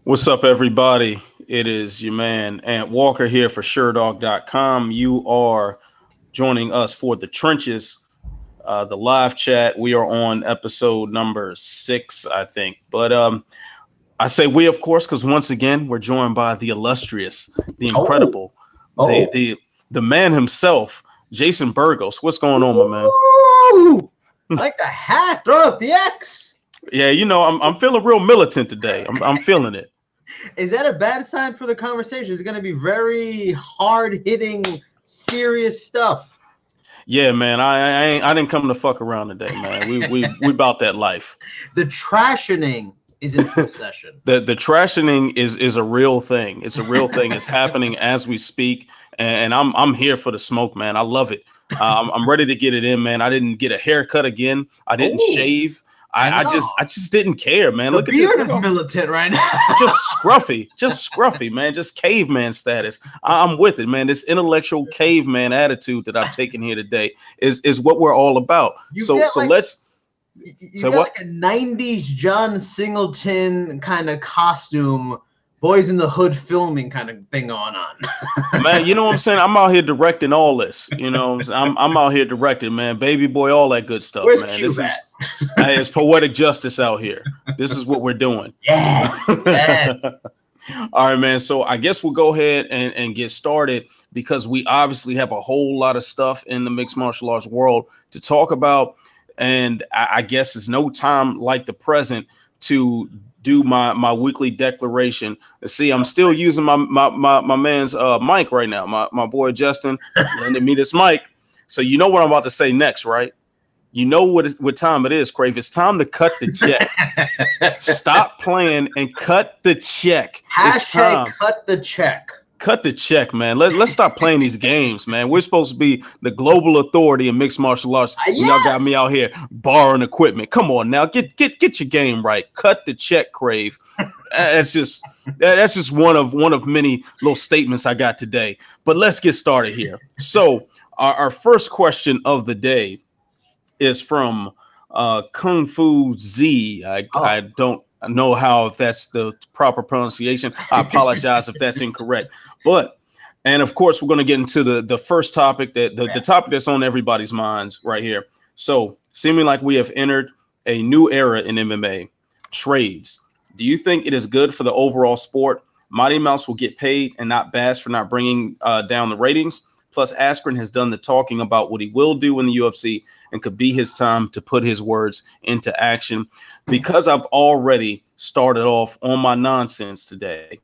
What's up, everybody? It is your man Ant Walker here for Sherdog.com. You are joining us for the trenches, the live chat. We are on episode number 6, I think. But I say we, of course, because once again we're joined by the illustrious, the Oh, incredible, the oh. the the man himself, Jason Burgos. What's going on, my man? Ooh, I like the hat. Throw up the X. Yeah, I'm feeling real militant today. I'm feeling it. Is that a bad sign for the conversation? It's going to be very hard hitting, serious stuff. Yeah, man. I didn't come to fuck around today, man. We about that life. The trashioning is in full session. The trashioning is a real thing. It's a real thing. It's happening as we speak, and I'm here for the smoke, man. I love it. I'm ready to get it in, man. I didn't get a haircut again. I didn't shave. I just didn't care, man. The Look at beard this. is militant right now. Just scruffy, man. Just caveman status. I'm with it, man. This intellectual caveman attitude that I've taken here today is what we're all about. You So get so like- let's You say got what? like a 90s John Singleton kind of costume, Boys in the Hood filming kind of thing going on. Man, you know what I'm saying? I'm out here directing all this. You know, I'm out here directing, man. Baby boy, all that good stuff, Where's man. Cube This at? it's poetic justice out here. This is what we're doing. Yes. Yes. All right, man. So I guess we'll go ahead and get started because we obviously have a whole lot of stuff in the mixed martial arts world to talk about. And I guess it's no time like the present to do my weekly declaration. See, I'm still using my man's mic right now. My boy Justin lended me this mic. So you know what I'm about to say next, right? You know what time it is, Crave. It's time to cut the check. Stop playing and cut the check. It's time. Hashtag cut the check. Cut the check, man. Let's stop playing these games, man. We're supposed to be the global authority in mixed martial arts. Yes. Y'all got me out here borrowing equipment. Come on now, get your game right. Cut the check, Crave. That's just one of many little statements I got today. But let's get started here. So our first question of the day is from Kung Fu Z. I don't know how if that's the proper pronunciation. I apologize if that's incorrect. And of course, we're going to get into the first topic, the topic that's on everybody's minds right here. So, seeming like we have entered a new era in MMA, trades. Do you think it is good for the overall sport? Mighty Mouse will get paid and not bashed for not bringing down the ratings. Plus, Askren has done the talking about what he will do in the UFC and could be his time to put his words into action. Because I've already started off on my nonsense today,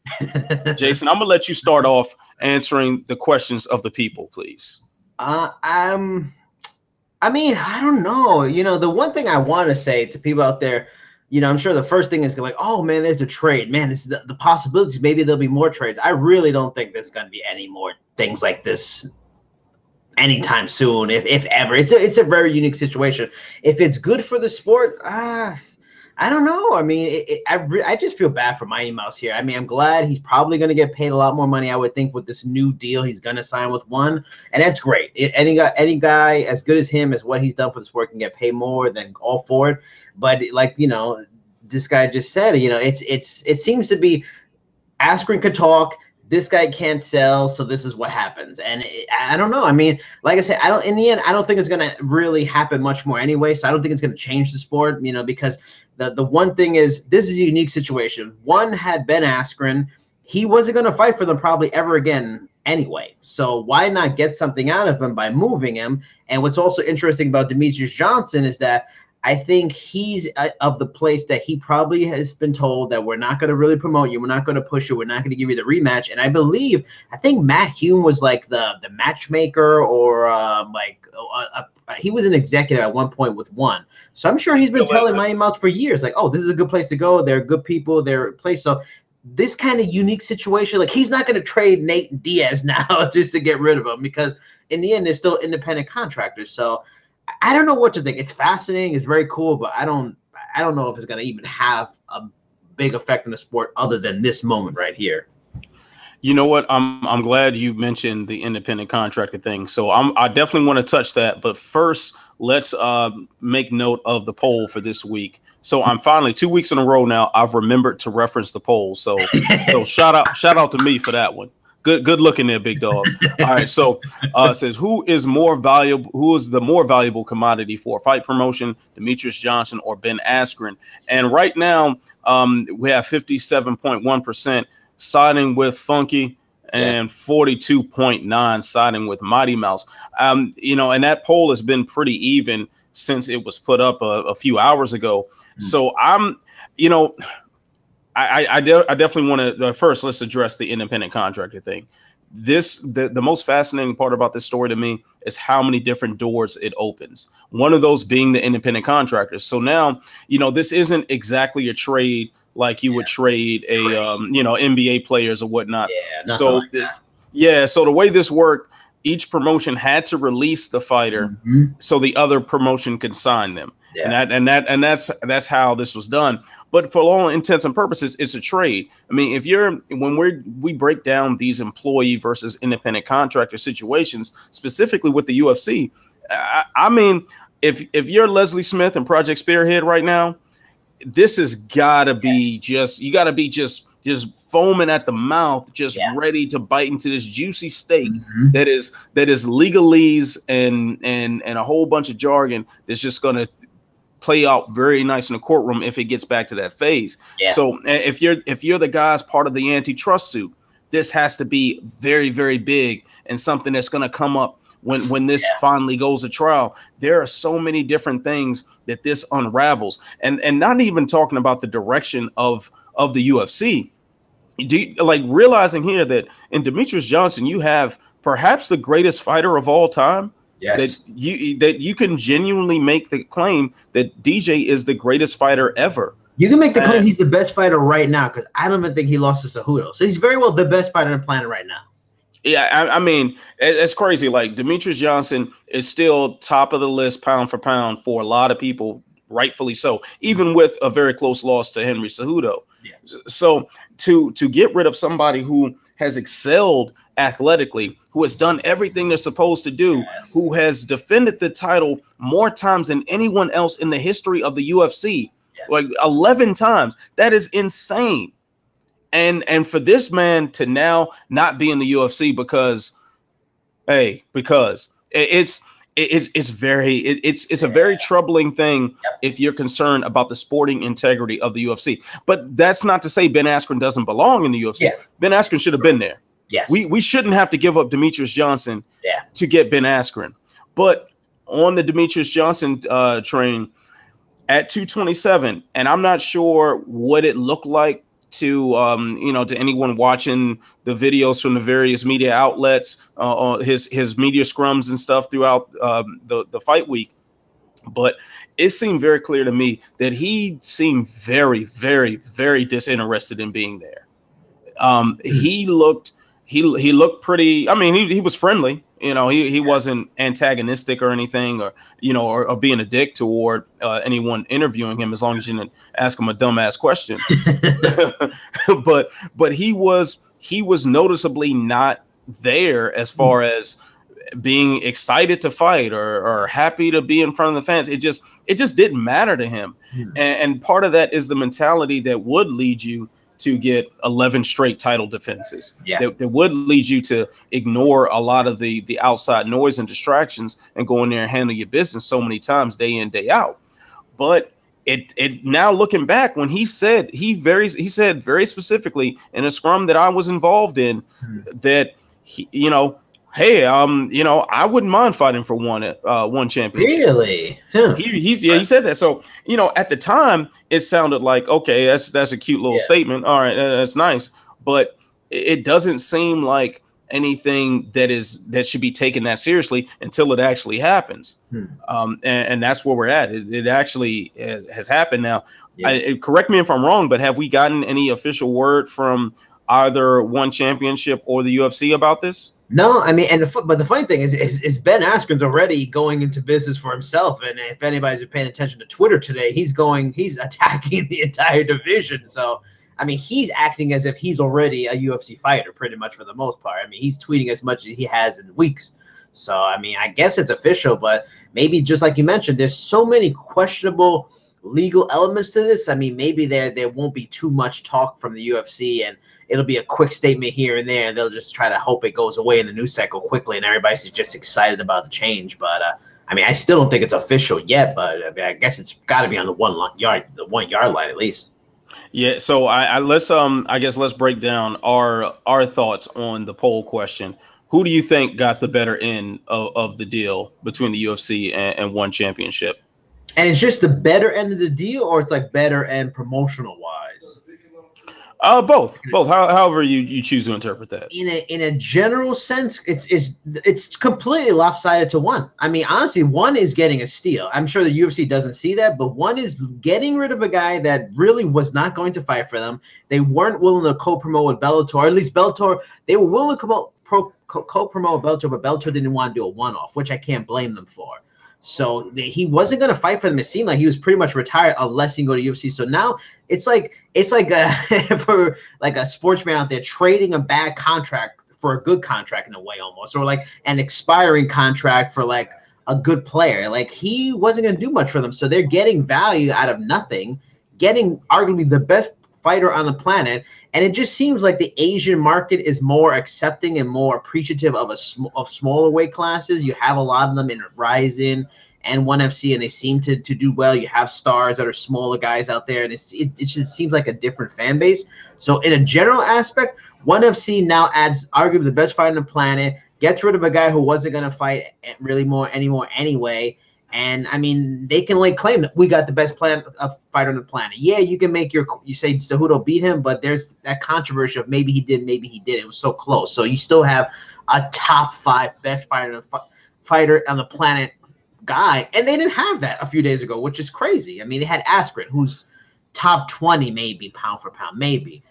Jason, I'm going to let you start off answering the questions of the people, please. I mean, I don't know. You know, the one thing I want to say to people out there, you know, I'm sure the first thing is like, oh, man, there's a trade. Man, this is the possibilities. Maybe there'll be more trades. I really don't think there's going to be any more things like this anytime soon, if ever. It's a very unique situation. If it's good for the sport, I don't know. I mean, I just feel bad for Mighty Mouse here. I mean, I'm glad he's probably going to get paid a lot more money, I would think, with this new deal he's going to sign with One, and that's great. Any guy as good as him, as what he's done for the sport, can get paid more, than all for it. But like, you know, this guy just said, you know, it seems to be Askren could talk. This guy can't sell, so this is what happens. And I don't know. I mean, like I said, in the end, I don't think it's going to really happen much more anyway. So I don't think it's going to change the sport, you know, because the one thing is, this is a unique situation. One had Ben Askren. He wasn't going to fight for them probably ever again anyway. So why not get something out of him by moving him? And what's also interesting about Demetrius Johnson is that I think he's of the place that he probably has been told that we're not going to really promote you. We're not going to push you. We're not going to give you the rematch. And I think Matt Hume was like the matchmaker, or he was an executive at one point with One. So I'm sure he's been telling Mighty Mouse for years, like, oh, this is a good place to go. They're good people. They're a place. So this kind of unique situation, like, he's not going to trade Nate and Diaz now just to get rid of him, because in the end, they're still independent contractors. So I don't know what to think. It's fascinating. It's very cool, but I don't know if it's going to even have a big effect on the sport other than this moment right here. You know what? I'm glad you mentioned the independent contractor thing. So I definitely want to touch that. But first, let's make note of the poll for this week. So I'm finally 2 weeks in a row now. I've remembered to reference the polls. So shout out to me for that one. Good looking there, big dog. All right. So it says who is the more valuable commodity for a fight promotion, Demetrius Johnson or Ben Askren? And right now, we have 57.1% siding with Funky and 42.9 siding with Mighty Mouse. And that poll has been pretty even since it was put up a few hours ago. So I definitely want to first let's address the independent contractor thing. The most fascinating part about this story to me is how many different doors it opens. One of those being the independent contractors. So now, this isn't exactly a trade like you would trade a NBA players or whatnot. So the way this worked, each promotion had to release the fighter so the other promotion could sign them. And that's how this was done. But for all intents and purposes, it's a trade. I mean, when we break down these employee versus independent contractor situations, specifically with the UFC, I mean, if you're Leslie Smith and Project Spearhead right now, this has got to be just foaming at the mouth, ready to bite into this juicy steak that is legalese and a whole bunch of jargon that's just going to play out very nice in the courtroom if it gets back to that phase. So if you're the guys part of the antitrust suit, this has to be very, very big and something that's going to come up when this finally goes to trial. There are so many different things that this unravels, and not even talking about the direction of the UFC. Realizing here that in Demetrius Johnson, you have perhaps the greatest fighter of all time. That you can genuinely make the claim that DJ is the greatest fighter ever. You can make the claim he's the best fighter right now, because I don't even think he lost to Cejudo. So he's very well the best fighter on the planet right now. Yeah, I mean, it's crazy. Like, Demetrius Johnson is still top of the list pound for pound for a lot of people, rightfully so, even with a very close loss to Henry Cejudo. So to get rid of somebody who has excelled athletically, who has done everything they're supposed to do, who has defended the title more times than anyone else in the history of the UFC, like 11 times. That is insane. And for this man to now not be in the UFC because it's a very troubling thing if you're concerned about the sporting integrity of the UFC. But that's not to say Ben Askren doesn't belong in the UFC. Ben Askren should have been there. We shouldn't have to give up Demetrius Johnson to get Ben Askren. But on the Demetrius Johnson train at 227, and I'm not sure what it looked like to to anyone watching the videos from the various media outlets, his media scrums and stuff throughout the fight week. But it seemed very clear to me that he seemed very, very, very disinterested in being there. He looked pretty. I mean, he was friendly. He wasn't antagonistic or anything, or being a dick toward anyone interviewing him, as long as you didn't ask him a dumbass question. but he was noticeably not there as far as being excited to fight or happy to be in front of the fans. It just didn't matter to him. And part of that is the mentality that would lead you to get 11 straight title defenses. That would lead you to ignore a lot of the outside noise and distractions and go in there and handle your business so many times day in, day out. But it now looking back, when he said very specifically in a scrum that I was involved in that hey, I wouldn't mind fighting for one championship. Really? He said that. So, at the time it sounded like, okay, that's a cute little statement. All right, that's nice. But it doesn't seem like anything that should be taken that seriously until it actually happens. And that's where we're at. It actually has happened now. Correct me if I'm wrong, but have we gotten any official word from either One Championship or the UFC about this? No, I mean, but the funny thing is Ben Askren's already going into business for himself, and if anybody's been paying attention to Twitter today, he's attacking the entire division. So, I mean, he's acting as if he's already a UFC fighter, pretty much for the most part. I mean, he's tweeting as much as he has in weeks. So, I mean, I guess it's official, but maybe just like you mentioned, there's so many questionable legal elements to this, I mean, maybe there won't be too much talk from the UFC, and it'll be a quick statement here and there, and they'll just try to hope it goes away in the news cycle quickly, and everybody's just excited about the change. But I mean, I still don't think it's official yet, but I mean, I guess it's got to be on the 1 yard line at least. Yeah, so I guess let's break down our thoughts on the poll question. Who do you think got the better end of the deal between the UFC and one championship? And it's just the better end of the deal, or it's like better end promotional wise? Both. However you choose to interpret that. In a general sense, it's completely lopsided to one. I mean, honestly, one is getting a steal. I'm sure the UFC doesn't see that, but one is getting rid of a guy that really was not going to fight for them. They weren't willing to co-promote with Bellator, or at least Bellator. They were willing to co-promote with Bellator, but Bellator didn't want to do a one-off, which I can't blame them for. So he wasn't going to fight for them. It seemed like he was pretty much retired unless he can go to UFC. So now it's like for like a sports fan out there trading a bad contract for a good contract in a way almost, or like an expiring contract for like a good player. Like he wasn't going to do much for them. So they're getting value out of nothing, getting arguably the best fighter on the planet. And it just seems like the Asian market is more accepting and more appreciative of smaller weight classes. You have a lot of them in Ryzen and ONE FC, and they seem to do well. You have stars that are smaller guys out there, and it just seems like a different fan base. So in a general aspect, ONE FC now adds arguably the best fighter on the planet, gets rid of a guy who wasn't going to fight really anymore anyway. And I mean, they can like claim that we got the best fighter on the planet. Yeah, you can make you say Cejudo beat him, but there's that controversy of maybe he did, maybe he did. It was so close. So you still have a top 5 best fighter on the planet guy, and they didn't have that a few days ago, which is crazy. I mean, they had Askren, who's top 20 maybe pound for pound, maybe,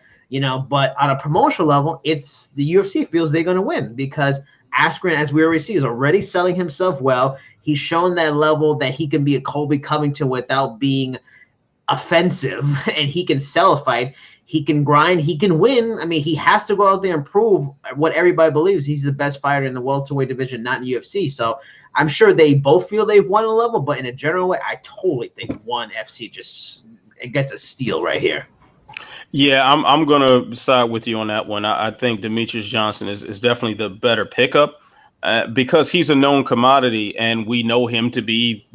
but on a promotional level, it's the UFC feels they're going to win because Askren, as we already see, is already selling himself well. He's shown that level that he can be a Colby Covington without being offensive, and he can sell a fight. He can grind. He can win. I mean, he has to go out there and prove what everybody believes. He's the best fighter in the welterweight division, not in UFC. So I'm sure they both feel they've won a level, but in a general way, I totally think ONE FC just gets a steal right here. Yeah, I'm gonna side with you on that one. I think Demetrius Johnson is definitely the better pickup because he's a known commodity, and we know him to be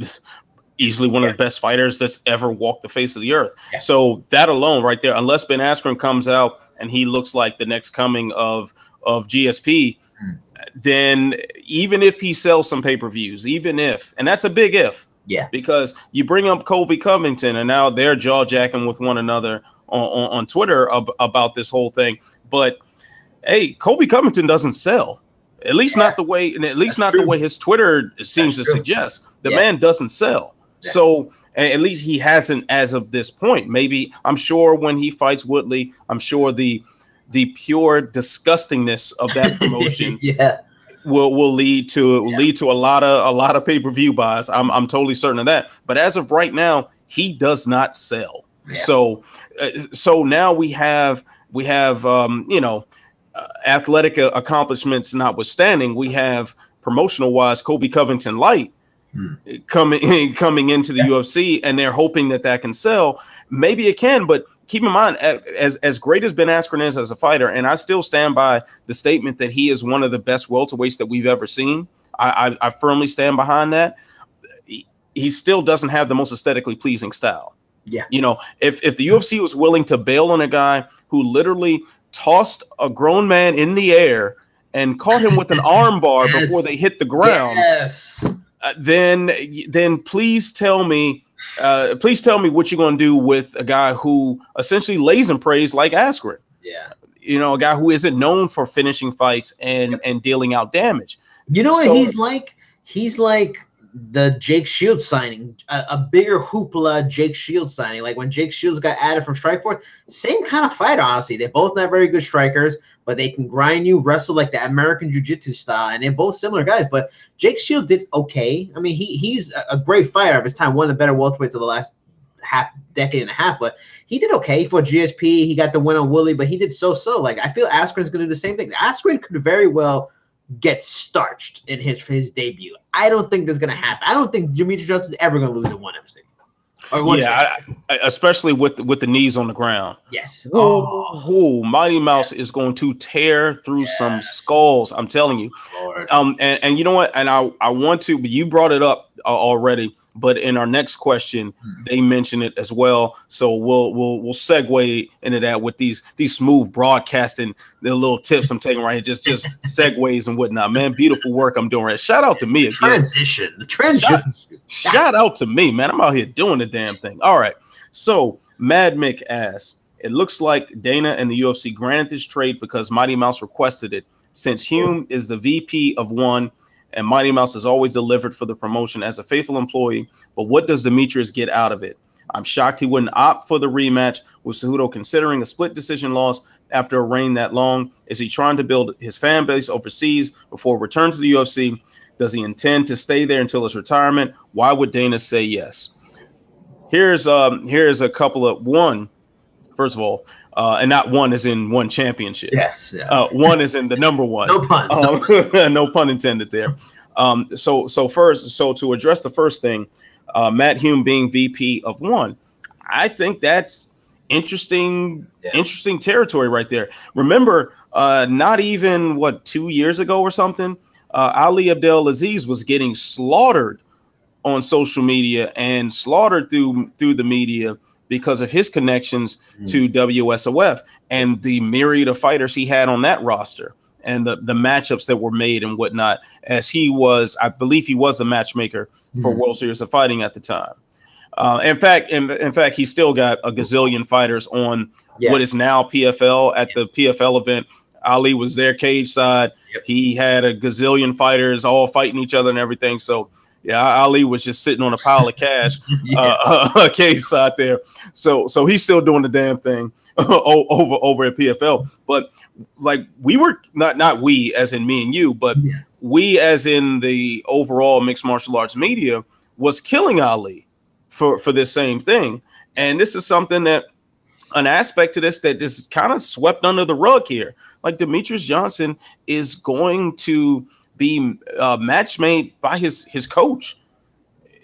easily one of the best fighters that's ever walked the face of the earth. Yeah. So that alone, right there, unless Ben Askren comes out and he looks like the next coming of GSP, then even if he sells some pay-per-views, and that's a big if, because you bring up Colby Covington, and now they're jaw-jacking with one another on Twitter about this whole thing. But hey, Colby Covington doesn't sell, at least not the way, and at least not the way his Twitter seems to suggest. The man doesn't sell. So at least he hasn't as of this point. Maybe I'm sure when he fights Woodley, I'm sure the pure disgustingness of that promotion will lead to a lot of pay-per-view buys. I'm totally certain of that. But as of right now, he does not sell. So now we have athletic accomplishments notwithstanding, we have promotional wise Colby Covington light coming into the UFC, and they're hoping that can sell. Maybe it can, but keep in mind, as great as Ben Askren is as a fighter, and I still stand by the statement that he is one of the best welterweights that we've ever seen. I firmly stand behind that. He still doesn't have the most aesthetically pleasing style. Yeah, if the UFC was willing to bail on a guy who literally tossed a grown man in the air and caught him with an arm bar before they hit the ground, then please tell me what you're going to do with a guy who essentially lays in praise like Askren. Yeah, a guy who isn't known for finishing fights and dealing out damage. What he's like? He's like the Jake Shields signing, a bigger hoopla Jake Shields signing. Like when Jake Shields got added from Strikeforce, same kind of fighter, honestly. They're both not very good strikers, but they can grind you, wrestle like the American Jiu-Jitsu style, and they're both similar guys. But Jake Shields did okay. I mean, he's a great fighter of his time, one of the better welterweights of the last decade and a half, but he did okay for GSP. He got the win on Willie, but he did so. Like, I feel Askren's going to do the same thing. Askren could very well get starched in his debut. I don't think that's going to happen. I don't think Demetrius Johnson's ever going to lose at ONE FC. Or Yeah, especially with the knees on the ground. Yes. Mighty Mouse is going to tear through some skulls. I'm telling you. Lord. And you know what? And I want to, but you brought it up already. But in our next question, they mention it as well. So we'll segue into that with these smooth broadcasting, the little tips I'm taking right here, just segues and whatnot. Man, beautiful work I'm doing. Right. Shout out to me again. The transition. Shout out to me, man. I'm out here doing the damn thing. All right. So Mad Mick asks, it looks like Dana and the UFC granted this trade because Mighty Mouse requested it. Since Hume is the VP of one and Mighty Mouse has always delivered for the promotion as a faithful employee, but what does Demetrius get out of it? I'm shocked he wouldn't opt for the rematch with Cejudo considering a split decision loss after a reign that long. Is he trying to build his fan base overseas before return to the UFC? Does he intend to stay there until his retirement? Why would Dana say yes? Here's a couple of one. First of all, and not one is in one championship. Yes. Yeah. One is in the number one. No pun. No pun intended there. So to address the first thing, Matt Hume being VP of one, I think that's interesting territory right there. Remember, not even 2 years ago or something, Ali Abdelaziz was getting slaughtered on social media and slaughtered through the media because of his connections to WSOF and the myriad of fighters he had on that roster and the matchups that were made and whatnot, as I believe he was a matchmaker for World Series of Fighting at the time. In fact, he still got a gazillion fighters on what is now PFL. At the PFL event, Ali was there cage side. Yep. He had a gazillion fighters all fighting each other and everything. So yeah, Ali was just sitting on a pile of cash, cage side there. So he's still doing the damn thing over at PFL. But like we were not we as in me and you, but we as in the overall mixed martial arts media was killing Ali for this same thing. And this is something that an aspect to this that is kind of swept under the rug here. Like Demetrius Johnson is going to be match made by his coach,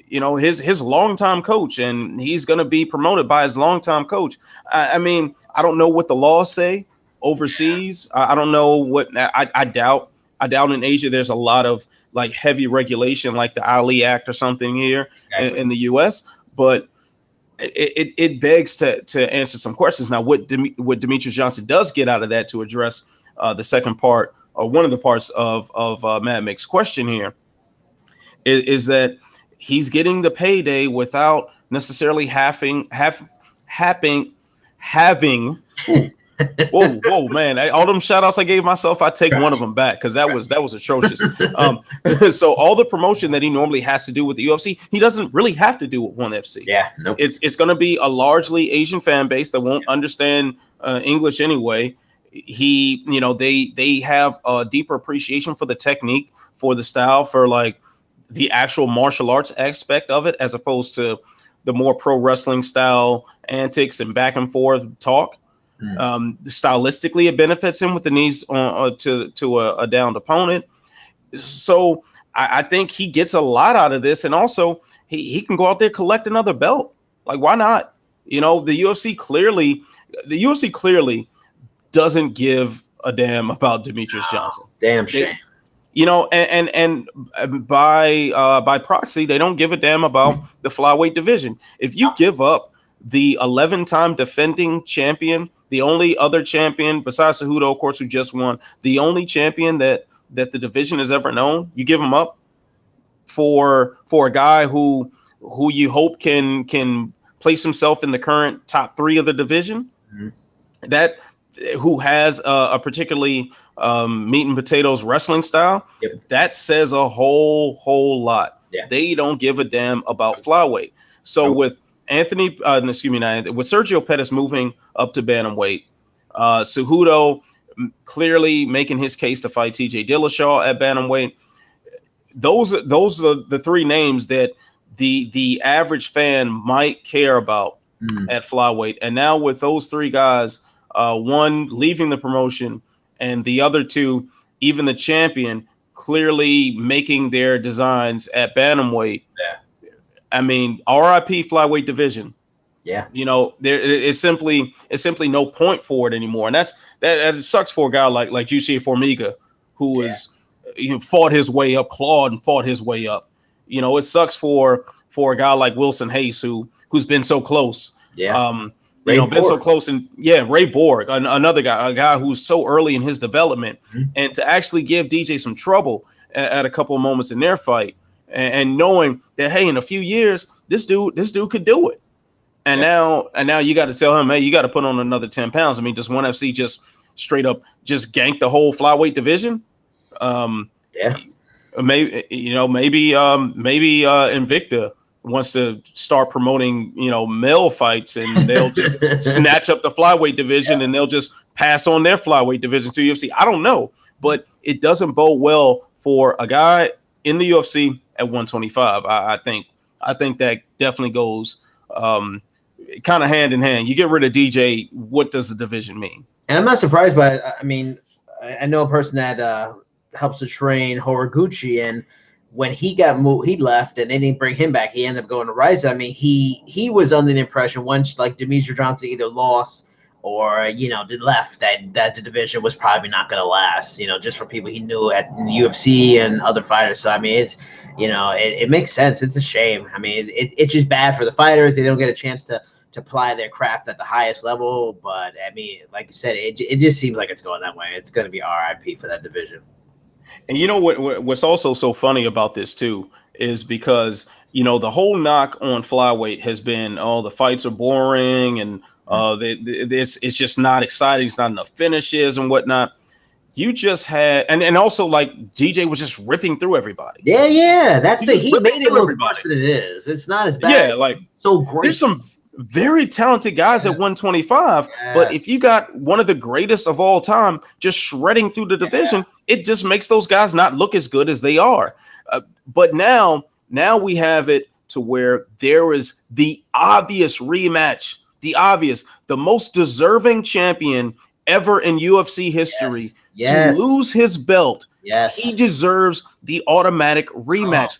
his longtime coach, and he's going to be promoted by his longtime coach. I mean, I don't know what the laws say overseas. I don't know what I doubt in Asia there's a lot of like heavy regulation like the Ali Act or something here in the US, but it begs to answer some questions. Now, what Demetrius Johnson does get out of that to address the second part or one of the parts of Mad Mick's question here is that he's getting the payday without necessarily having whoa, man! All them shout outs I gave myself, I take one of them back because that was atrocious. So all the promotion that he normally has to do with the UFC, he doesn't really have to do with ONE FC. Yeah, nope. It's going to be a largely Asian fan base that won't understand English anyway. They have a deeper appreciation for the technique, for the style, for like the actual martial arts aspect of it, as opposed to the more pro wrestling style antics and back and forth talk. Stylistically, it benefits him with the knees to a downed opponent. So I think he gets a lot out of this, and also he can go out there collect another belt. Like, why not? The UFC clearly doesn't give a damn about Demetrius Johnson. Damn shame. And by proxy, they don't give a damn about the flyweight division. If you give up the 11-time defending champion, the only other champion besides Cejudo, of course, who just won, the only champion that the division has ever known, you give him up for a guy who you hope can place himself in the current top 3 of the division, that who has a particularly meat and potatoes wrestling style. That says a whole lot. They don't give a damn about flyweight. So with with Sergio Pettis moving up to bantamweight, Cejudo clearly making his case to fight TJ Dillashaw at bantamweight. Those are the 3 names that the average fan might care about at flyweight. And now with those 3 guys, one leaving the promotion and the other 2, even the champion, clearly making their designs at bantamweight. I mean, RIP flyweight division. Yeah. You know, it's simply no point for it anymore, and that it sucks for a guy like Juicy Formiga, who is fought his way up, clawed and fought his way up. You know, it sucks for a guy like Wilson Hayes who's been so close. Yeah. Been so close, and Ray Borg, another guy, a guy who's so early in his development, and to actually give DJ some trouble at a couple of moments in their fight, and knowing that, hey, in a few years, this dude could do it. And now you got to tell him, hey, you got to put on another 10 pounds. I mean, does ONE FC just straight up just gank the whole flyweight division? Maybe Invicta wants to start promoting, male fights, and they'll just snatch up the flyweight division and they'll just pass on their flyweight division to UFC. I don't know, but it doesn't bode well for a guy in the UFC at 125. I think that definitely goes kind of hand in hand. You get rid of DJ, what does the division mean? And I'm not surprised by it. I mean, I know a person that helps to train Horiguchi, and when he got moved, he left, and they didn't bring him back. He ended up going to Rise. I mean, he was under the impression once like Demetrius Johnson either lost or left, that the division was probably not going to last. Just for people he knew at the UFC and other fighters. So I mean, it's it makes sense. It's a shame. I mean, it's just bad for the fighters. They don't get a chance to ply their craft at the highest level. But I mean, like you said, it just seems like it's going that way. It's going to be RIP for that division. And you know what's also so funny about this too is because the whole knock on flyweight has been, the fights are boring and it's just not exciting. It's not enough finishes and whatnot. You just had and also like DJ was just ripping through everybody. Yeah. That's he made it look worse than it is. It's not as bad. Yeah, like so great. There's some very talented guys at 125, but if you got one of the greatest of all time just shredding through the division, it just makes those guys not look as good as they are. But now we have it to where there is the obvious rematch, the most deserving champion ever in UFC history to lose his belt. Yes, he deserves the automatic rematch.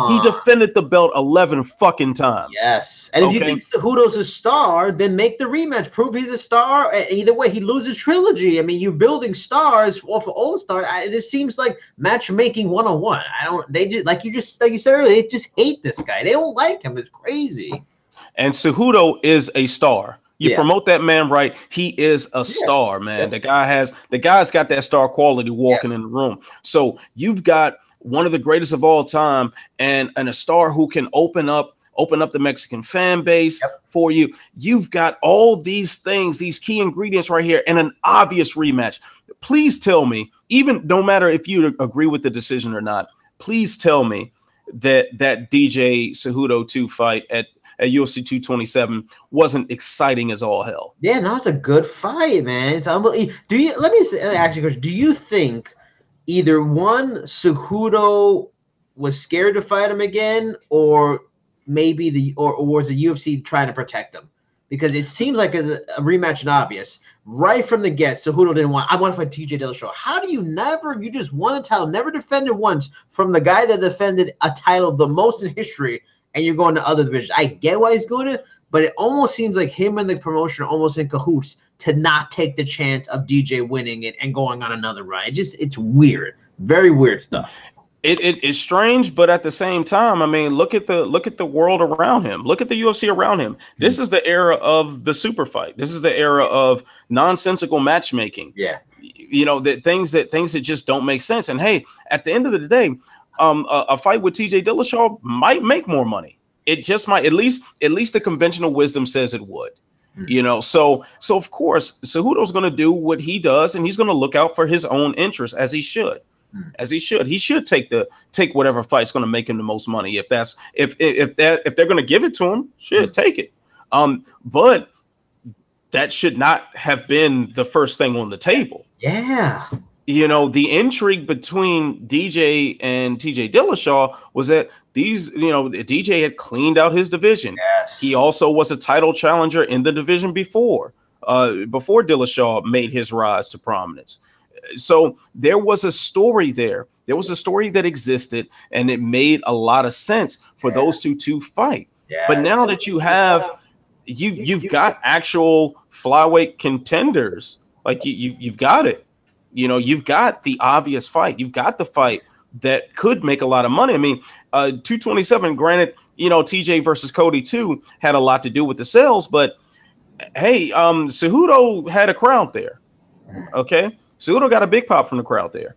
He defended the belt 11 fucking times. Yes, and if you think Cejudo's a star, then make the rematch. Prove he's a star. Either way, he loses trilogy. I mean, you're building stars off of old stars. It just seems like matchmaking 101. They just like you said earlier. They just hate this guy. They don't like him. It's crazy. And Cejudo is a star. You promote that man right, he is a star, man. The guy's got that star quality walking in the room. So you've got one of the greatest of all time and a star who can open up the Mexican fan base for you. You've got all these things, these key ingredients right here, and an obvious rematch. Please tell me, even no matter if you agree with the decision or not, please tell me that DJ Cejudo 2 fight at UFC 227 wasn't exciting as all hell. Yeah, no, it's a good fight, man. It's unbelievable. Let me ask you a question. Do you think either one, Cejudo was scared to fight him again, or maybe or was the UFC trying to protect him? Because it seems like a rematch and obvious. Right from the get, Cejudo didn't want. I want to fight TJ Dillashaw. How do you just won a title, never defended once from the guy that defended a title the most in history, and you're going to other divisions? I get why he's doing it, but it almost seems like him and the promotion are almost in cahoots to not take the chance of DJ winning it and going on another run. It's weird, very weird stuff. It is strange, but at the same time, I mean, look at the world around him. Look at the UFC around him. This is the era of the super fight. This is the era of nonsensical matchmaking. Yeah, the things that just don't make sense. And hey, at the end of the day, a fight with TJ Dillashaw might make more money. It just might. At least the conventional wisdom says it would. So of course, Cejudo's going to do what he does, and he's going to look out for his own interests, as he should. He should take whatever fight's going to make him the most money. If they're going to give it to him, take it. But that should not have been the first thing on the table. Yeah. The intrigue between DJ and TJ Dillashaw was that DJ had cleaned out his division. Yes. He also was a title challenger in the division before Dillashaw made his rise to prominence. So there was a story there. There was a story that existed, and it made a lot of sense for those two to fight. But Yeah. now that you've got actual flyweight contenders, like you've got it. You've got the obvious fight. You've got the fight that could make a lot of money. I mean, 227. Granted, TJ versus Cody too had a lot to do with the sales, but hey, Cejudo had a crowd there. Okay, Cejudo got a big pop from the crowd there.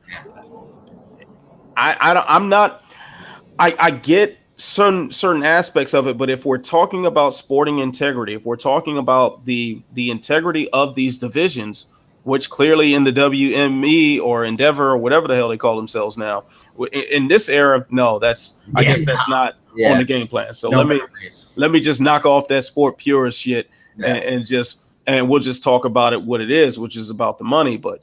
I get certain aspects of it, but if we're talking about sporting integrity, if we're talking about the integrity of these divisions, which clearly in the WME or Endeavor or whatever the hell they call themselves now, in this era, no, I guess that's not on the game plan. So let me just knock off that sport purist shit and we'll just talk about it what it is, which is about the money. But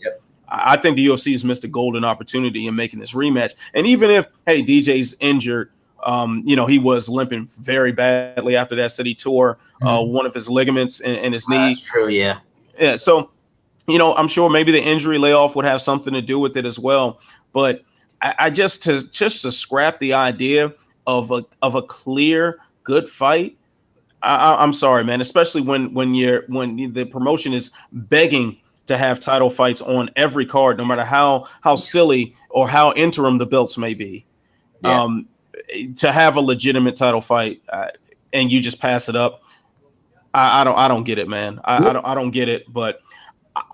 I think the UFC has missed a golden opportunity in making this rematch. And even if, hey, DJ's injured, he was limping very badly after that city tour, one of his ligaments in his knee. That's true, yeah. Yeah, so, I'm sure maybe the injury layoff would have something to do with it as well. But I just to scrap the idea of a clear, good fight, I'm sorry, man, especially when the promotion is begging to have title fights on every card, no matter how silly or how interim the belts may be. To have a legitimate title fight and you just pass it up, I don't get it, man. I don't get it. But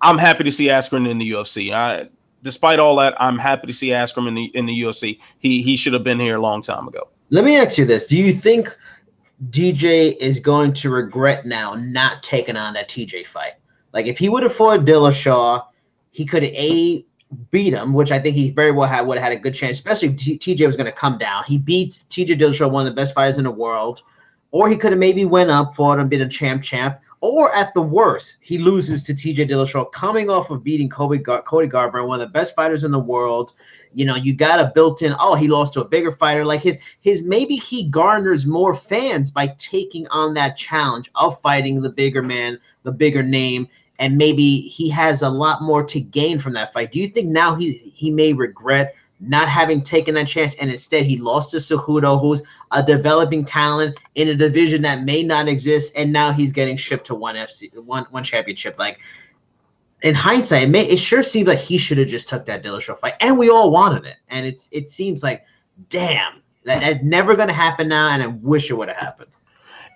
I'm happy to see Askren in the UFC. Despite all that, I'm happy to see Askren in the UFC. He should have been here a long time ago. Let me ask you this: do you think DJ is going to regret now not taking on that TJ fight? Like, if he would have fought Dillashaw, he could have beat him, which I think he very well would have had a good chance, especially if TJ was going to come down. He beats TJ Dillashaw, one of the best fighters in the world. Or he could have maybe went up, fought and been a champ. Or at the worst, he loses to TJ Dillashaw coming off of beating Cody Garbrandt, one of the best fighters in the world. You got a built-in, he lost to a bigger fighter. Like his maybe he garners more fans by taking on that challenge of fighting the bigger man, the bigger name, and maybe he has a lot more to gain from that fight. Do you think now he may regret not having taken that chance, and instead he lost to Cejudo, who's a developing talent in a division that may not exist, and now he's getting shipped to one championship? Like, in hindsight, it sure seems like he should have just took that Dillashaw fight, and we all wanted it. And it seems like, damn, that's never going to happen now, and I wish it would have happened.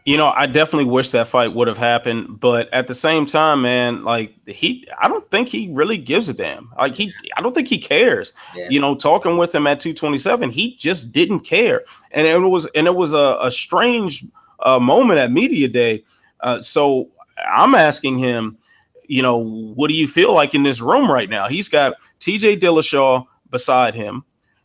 I definitely wish that fight would have happened, but at the same time, man, like I don't think he really gives a damn. Like I don't think he cares. Yeah. Talking with him at 227, he just didn't care, and it was a strange moment at media day. So I'm asking him, what do you feel like in this room right now? He's got TJ Dillashaw beside him,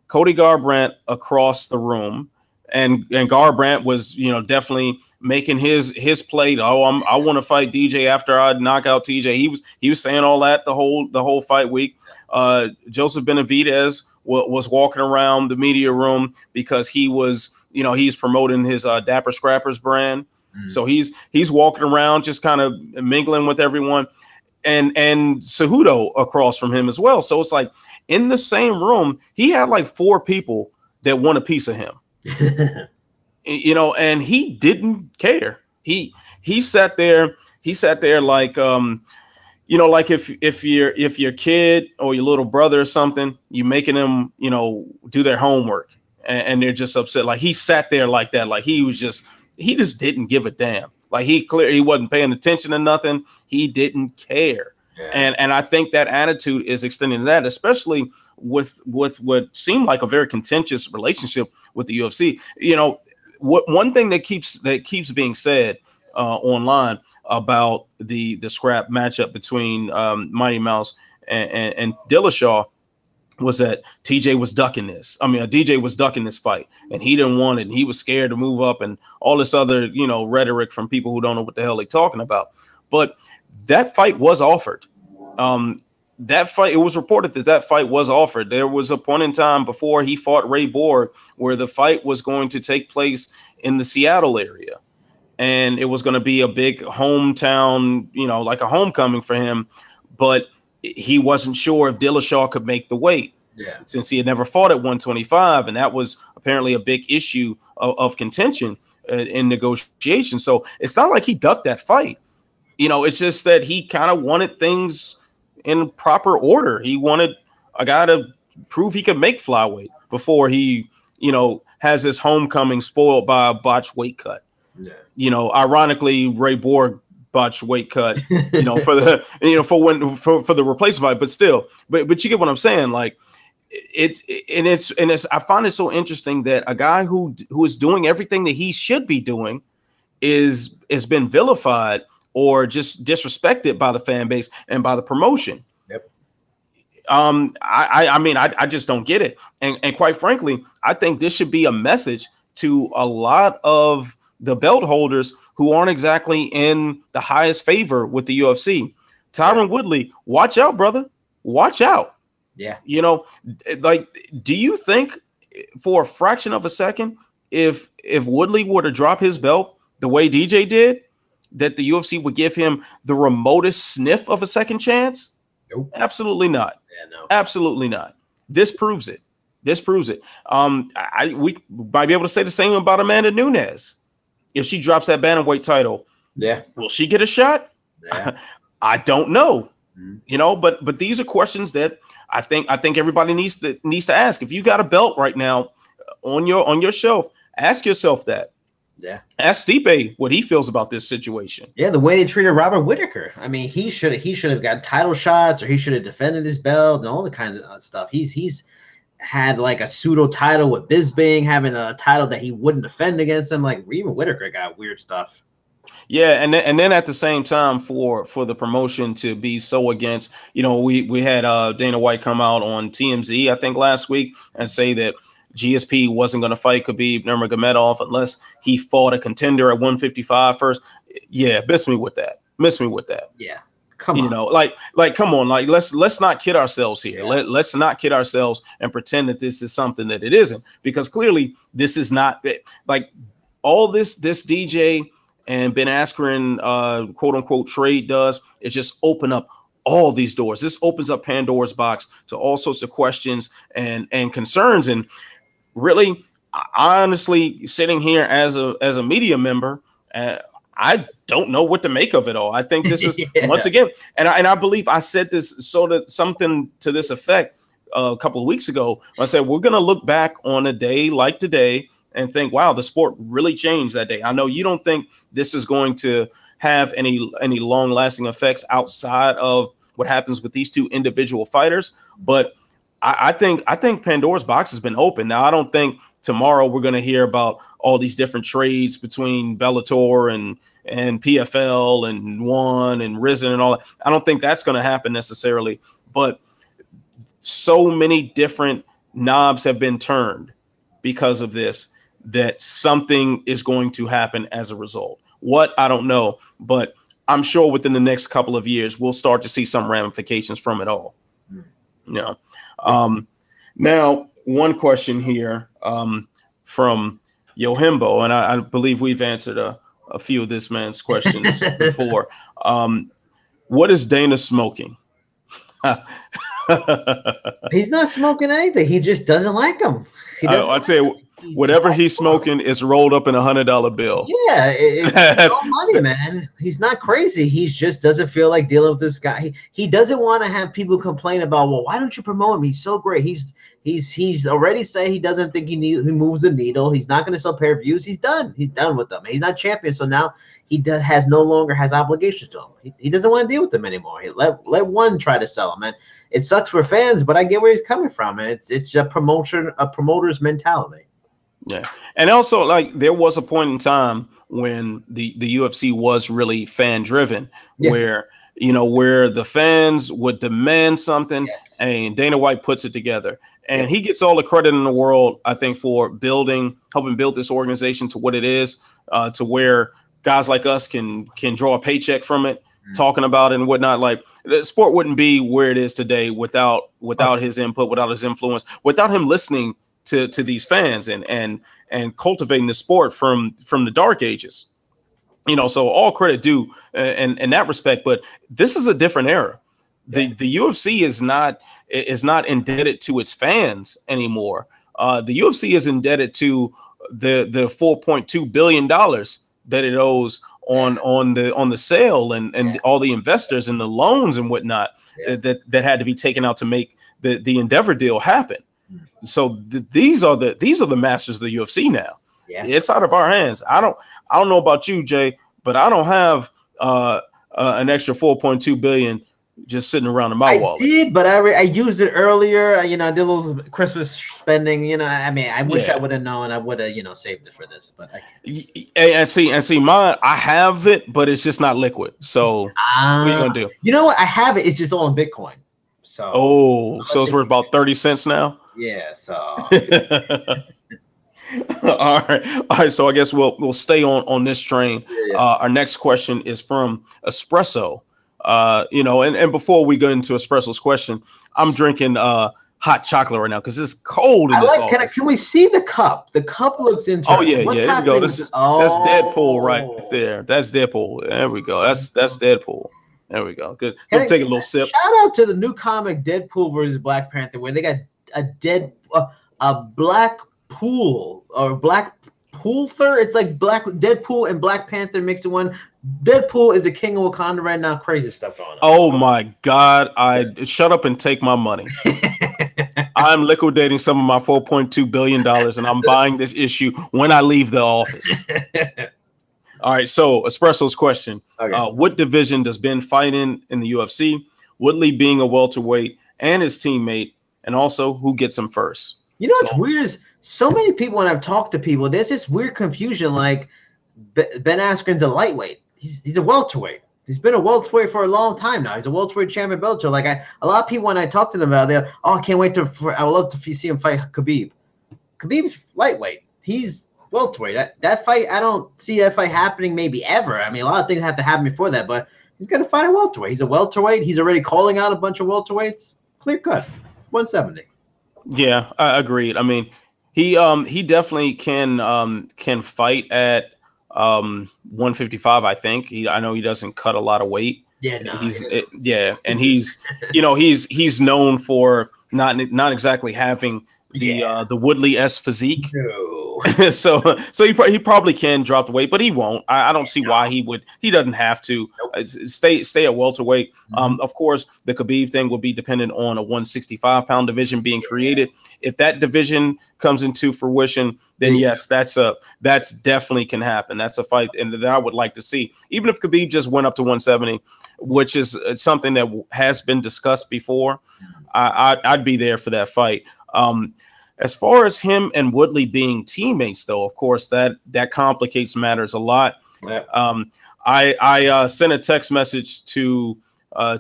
Cody Garbrandt across the room, and Garbrandt was, definitely making his play. I want to fight DJ after I knock out TJ. He was saying all that the whole fight week. Joseph Benavidez was walking around the media room because he was, he's promoting his Dapper Scrappers brand. So he's walking around just kind of mingling with everyone, and Cejudo across from him as well. So it's like in the same room, he had like 4 people that want a piece of him. And he didn't care. He sat there like like if your kid or your little brother or something, you making them do their homework and they're just upset. Like he sat there like that, like he just didn't give a damn. Like he wasn't paying attention to nothing. He didn't care. Yeah. And I think that attitude is extending to that, especially with what seemed like a very contentious relationship with the UFC. One thing that keeps being said online about the scrap matchup between Mighty Mouse and Dillashaw was that TJ was ducking this. I mean, DJ was ducking this fight, and he didn't want it, and he was scared to move up, and all this other rhetoric from people who don't know what the hell they're talking about. But that fight was offered. It was reported that fight was offered. There was a point in time before he fought Ray Borg where the fight was going to take place in the Seattle area. And it was going to be a big hometown, like a homecoming for him. But he wasn't sure if Dillashaw could make the weight. Yeah. Since he had never fought at 125, and that was apparently a big issue of contention in negotiations. So it's not like he ducked that fight. It's just that he kind of wanted things in proper order. He wanted a guy to prove he could make flyweight before he, has his homecoming spoiled by a botched weight cut. Yeah. Ironically, Ray Borg botched weight cut, for the, for the replacement fight, but still, but you get what I'm saying? Like, it's I find it so interesting that a guy who is doing everything that he should be doing has been vilified or just disrespected by the fan base and by the promotion. Yep. I just don't get it. And quite frankly, I think this should be a message to a lot of the belt holders who aren't exactly in the highest favor with the UFC. Tyron Woodley, watch out, brother. Watch out. Yeah. Like, do you think for a fraction of a second, if Woodley were to drop his belt the way DJ did, that the UFC would give him the remotest sniff of a second chance? Nope. Absolutely not. Yeah, no. Absolutely not. This proves it. We might be able to say the same about Amanda Nunes. If she drops that bantamweight title, yeah, will she get a shot? Yeah. I don't know. But these are questions that I think everybody needs to ask. If you got a belt right now on your shelf, ask yourself that. Yeah. Ask Stipe what he feels about this situation. Yeah, the way they treated Robert Whittaker. I mean, he should have got title shots, or he should have defended his belt and all the kinds of stuff. He's had like a pseudo title with Bisping, having a title that he wouldn't defend against him. Like, even Whittaker got weird stuff. Yeah, and then at the same time, for the promotion to be so against, we had Dana White come out on TMZ, I think last week, and say that GSP wasn't going to fight Khabib Nurmagomedov unless he fought a contender at 155 first. Yeah, miss me with that. Yeah, come on. Come on, like let's not kid ourselves here. Yeah. Let's not kid ourselves and pretend that this is something that it isn't, because clearly this is not like all this DJ and Ben Askren quote unquote trade does is just open up all these doors. This opens up Pandora's box to all sorts of questions and concerns. And really, I honestly, sitting here as a media member, I don't know what to make of it all. I think this is once again, and I believe I said this something to this effect a couple of weeks ago. I said we're going to look back on a day like today and think, wow, the sport really changed that day. I know you don't think this is going to have any long-lasting effects outside of what happens with these two individual fighters, but I think Pandora's box has been open. Now, I don't think tomorrow we're going to hear about all these different trades between Bellator and PFL and One and Risen and all that. I don't think that's going to happen necessarily, but so many different knobs have been turned because of this, that something is going to happen as a result. What? I don't know, but I'm sure within the next couple of years, we'll start to see some ramifications from it all. Now, one question here from Yohimbo, and I believe we've answered a few of this man's questions before. What is Dana smoking? He's not smoking anything. He just doesn't like them. I'll tell you, whatever he's smoking is rolled up in $100 bill. Yeah, it's all money, man. He's not crazy. He just doesn't feel like dealing with this guy. He doesn't want to have people complain about, well, why don't you promote him? He's so great. He's already said he doesn't think he moves the needle. He's not going to sell pay-per-views. He's done. He's done with them. He's not champion, so now he no longer has obligations to him. He doesn't want to deal with them anymore. Let one try to sell him, man. It sucks for fans, but I get where he's coming from, and it's a promoter's mentality. Yeah, and also, like, there was a point in time when the UFC was really fan driven, where the fans would demand something, and Dana White puts it together, and he gets all the credit in the world, I think, for helping build this organization to what it is, to where guys like us can draw a paycheck from it, talking about it and whatnot. Like, the sport wouldn't be where it is today without his input, without his influence, without him listening to these fans and cultivating the sport from the dark ages. So all credit due in that respect. But this is a different era. The UFC is not indebted to its fans anymore. The UFC is indebted to the $4.2 billion that it owes on the sale and all the investors and the loans and whatnot that had to be taken out to make the Endeavor deal happen. So these are the masters of the UFC now. Yeah. It's out of our hands. I don't know about you, Jay, but I don't have an extra 4.2 billion just sitting around in my wallet. I did, but I used it earlier. You know, I did a little Christmas spending. You know, I mean, I wish I would have known. I would have, saved it for this, but I can't. And see, mine, I have it, but it's just not liquid. So what are you gonna do? You know what? I have it. It's just all in Bitcoin. So so it's worth about 30 cents now. Yeah. So. All right. So I guess we'll stay on this train. Yeah. Our next question is from Espresso. And before we go into Espresso's question, I'm drinking hot chocolate right now because it's cold in this office. Can we see the cup? The cup looks interesting. Oh yeah, there we go. That's Deadpool right there. That's Deadpool. There we go. That's Deadpool. There we go. Good. Take a little sip. Shout out to the new comic Deadpool versus Black Panther, where they got a black pool or Black Panther. It's like Deadpool and Black Panther mixed in one. Deadpool is the king of Wakanda right now. Crazy stuff going on. Oh my God! Shut up and take my money. I'm liquidating some of my $4.2 billion, and I'm buying this issue when I leave the office. All right. So Espresso's question: what division does Ben fight in the UFC? Woodley being a welterweight and his teammate, and also who gets him first. You know what's weird is so many people, when I've talked to people, there's this weird confusion. Like Ben Askren's a lightweight. He's a welterweight. He's been a welterweight for a long time now. He's a welterweight champion Bellator. Like a lot of people, when I talk to them about it, I can't wait I would love to see him fight Khabib. Khabib's lightweight. He's welterweight. That fight, I don't see that fight happening maybe ever. I mean, a lot of things have to happen before that, but he's going to fight a welterweight. He's a welterweight. He's already calling out a bunch of welterweights. Clear cut. 170. Yeah, I agreed. I mean, he definitely can fight at 155. I think I know he doesn't cut a lot of weight. Yeah, no, and he's known for not exactly having the Woodley-esque physique. No. so he probably can drop the weight, but he won't. I don't see why he would. He doesn't have to. Nope. Stay at welterweight. Of course, the Khabib thing will be dependent on a 165-pound division being created. If that division comes into fruition, then yes, that's definitely can happen. That's a fight, and that I would like to see. Even if Khabib just went up to 170, which is something that has been discussed before, I'd be there for that fight. As far as him and Woodley being teammates, though, of course, that complicates matters a lot. Yeah. I sent a text message to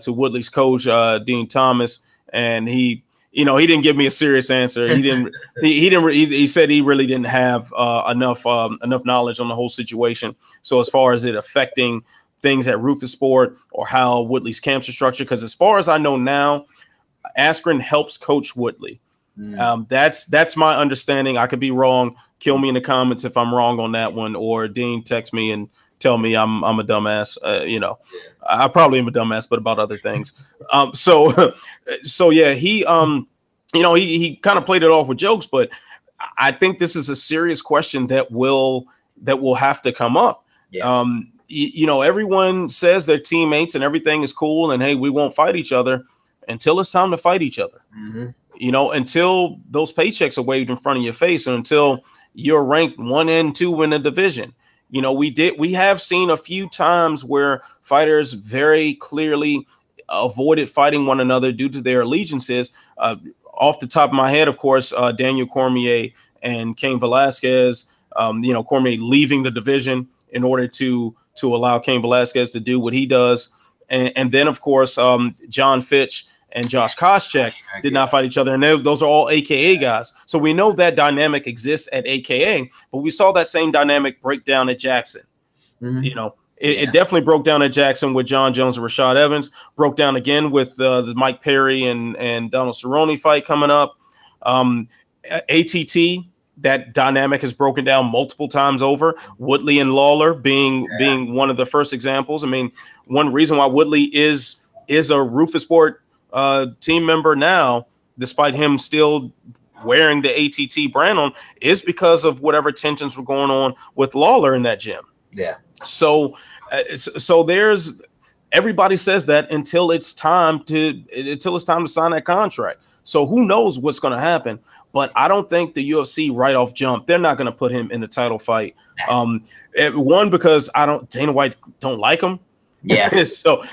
Woodley's coach, Dean Thomas, and he didn't give me a serious answer. He said he really didn't have enough knowledge on the whole situation. So as far as it affecting things at Rufus Sport or how Woodley's camps are structured, because as far as I know now, Askren helps coach Woodley. That's my understanding. I could be wrong. Kill me in the comments if I'm wrong on that one, or Dean text me and tell me I'm a dumbass. I probably am a dumbass, but about other things. So yeah, he kind of played it off with jokes, but I think this is a serious question that will have to come up. Yeah. Everyone says they're teammates and everything is cool, and hey, we won't fight each other until it's time to fight each other. Mm-hmm. Until those paychecks are waved in front of your face, and until you're ranked 1 and 2 in the division. We have seen a few times where fighters very clearly avoided fighting one another due to their allegiances. Off the top of my head, of course, Daniel Cormier and Cain Velasquez, Cormier leaving the division in order to allow Cain Velasquez to do what he does. And then, of course, John Fitch and Josh Koscheck did not fight each other. And those are all AKA guys. So we know that dynamic exists at AKA, but we saw that same dynamic break down at Jackson. Mm-hmm. It definitely broke down at Jackson with John Jones and Rashad Evans, broke down again with the Mike Perry and Donald Cerrone fight coming up. ATT, that dynamic has broken down multiple times over. Woodley and Lawler being one of the first examples. I mean, one reason why Woodley is is a Rufus Sport team member now, despite him still wearing the ATT brand on, is because of whatever tensions were going on with Lawler in that gym. Yeah. So there's everybody says that until it's time to sign that contract. So who knows what's going to happen? But I don't think the UFC right off jump, they're not going to put him in the title fight. One, because Dana White don't like him. Yeah. so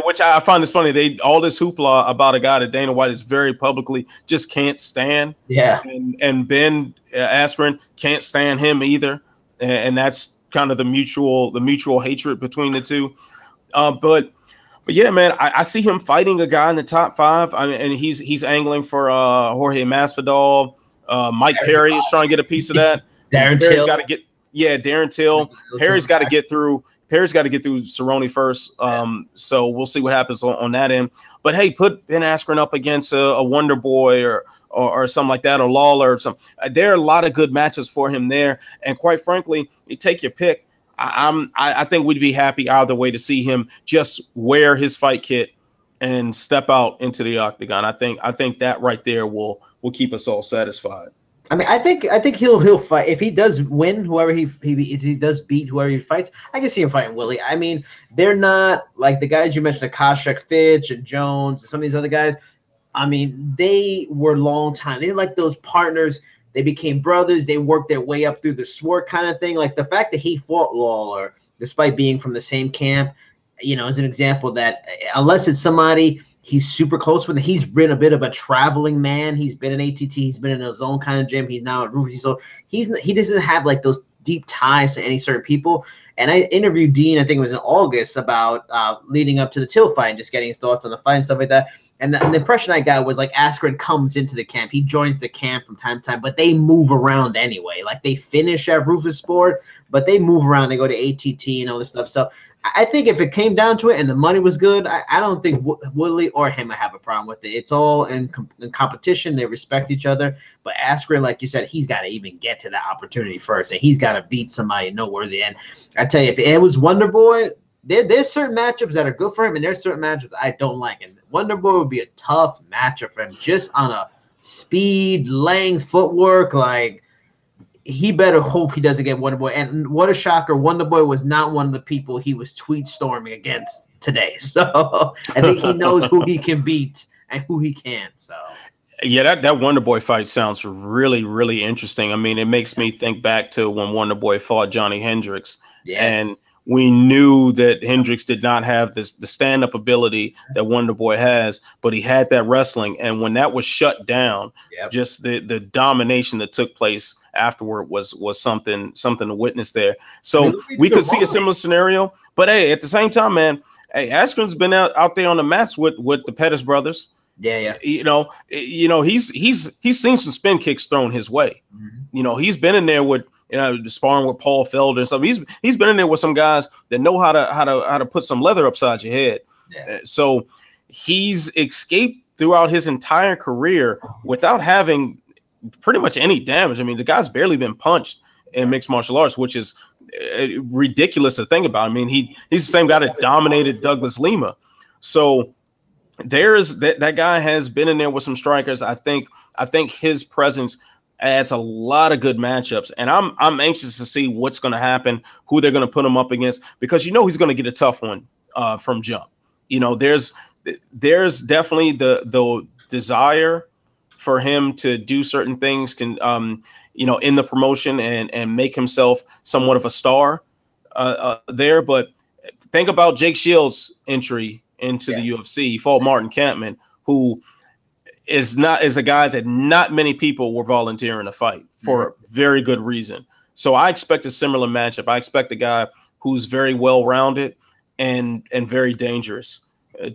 which I find is funny. All this hoopla about a guy that Dana White is very publicly just can't stand. Yeah. And Ben Askren can't stand him either. And that's kind of the mutual hatred between the two. But yeah, man, I see him fighting a guy in the top 5. I mean, and he's angling for Jorge Masvidal. Mike Perry is trying to get a piece of that. Darren Till got to get Darren Till. Perry's got to get through. Perry's got to get through Cerrone first. So we'll see what happens on that end. But hey, put Ben Askren up against a Wonder Boy or something like that, or Lawler or something. There are a lot of good matches for him there. And quite frankly, you take your pick. I think we'd be happy either way to see him just wear his fight kit and step out into the octagon. I think that right there will keep us all satisfied. I mean, I think he'll fight if he does win whoever he does beat whoever he fights. I can see him fighting Willie. I mean, they're not like the guys you mentioned, Akashak, Fitch, and Jones, and some of these other guys. I mean, they were long time. They're like those partners. They became brothers. They worked their way up through the sport kind of thing. Like the fact that he fought Lawler, despite being from the same camp, is an example that unless it's somebody he's super close with, he's been a bit of a traveling man. He's been in ATT. He's been in his own kind of gym. He's now at Rufus. So he doesn't have like those deep ties to any certain people. And I interviewed Dean, I think it was in August, about leading up to the Till fight and just getting his thoughts on the fight and stuff like that. And the impression I got was like Askren comes into the camp. He joins the camp from time to time, but they move around anyway. Like they finish at Rufus Sport, but they move around. They go to ATT and all this stuff. So I think if it came down to it and the money was good, I don't think Woodley or him would have a problem with it. It's all in competition. They respect each other. But Askren, like you said, he's got to even get to that opportunity first. And he's got to beat somebody noteworthy. And I tell you, if it was Wonder Boy, there's certain matchups that are good for him, and there's certain matchups I don't like. And Wonder Boy would be a tough matchup for him just on a speed, length, footwork. Like, he better hope he doesn't get Wonder Boy. And what a shocker, Wonder Boy was not one of the people he was tweet storming against today. So I think he knows who he can beat and who he can't. So yeah, that Wonder Boy fight sounds really, really interesting. I mean, it makes me think back to when Wonder Boy fought Johnny Hendricks. Yes. And we knew that Hendricks did not have the stand-up ability that Wonder Boy has, but he had that wrestling. And when that was shut down, just the domination that took place afterward was something to witness there. So we could see a similar scenario. But hey, at the same time, man, hey, Askren's been out there on the mats with the Pettis brothers. Yeah. He's seen some spin kicks thrown his way. Mm-hmm. He's been in there with sparring with Paul Felder and stuff. He's been in there with some guys that know how to put some leather upside your head. Yeah. So he's escaped throughout his entire career without having pretty much any damage. I mean, the guy's barely been punched in mixed martial arts, which is ridiculous to think about. I mean, he's the same guy that dominated Douglas Lima. So there's that guy has been in there with some strikers. I think his presence adds a lot of good matchups, and I'm anxious to see what's going to happen, who they're going to put him up against, because he's going to get a tough one from jump. There's definitely the desire for him to do certain things, in the promotion and make himself somewhat of a star there. But think about Jake Shields' entry into the UFC. He fought Martin Kampman, who is a guy that not many people were volunteering to fight for very good reason. So I expect a similar matchup. I expect a guy who's very well rounded and very dangerous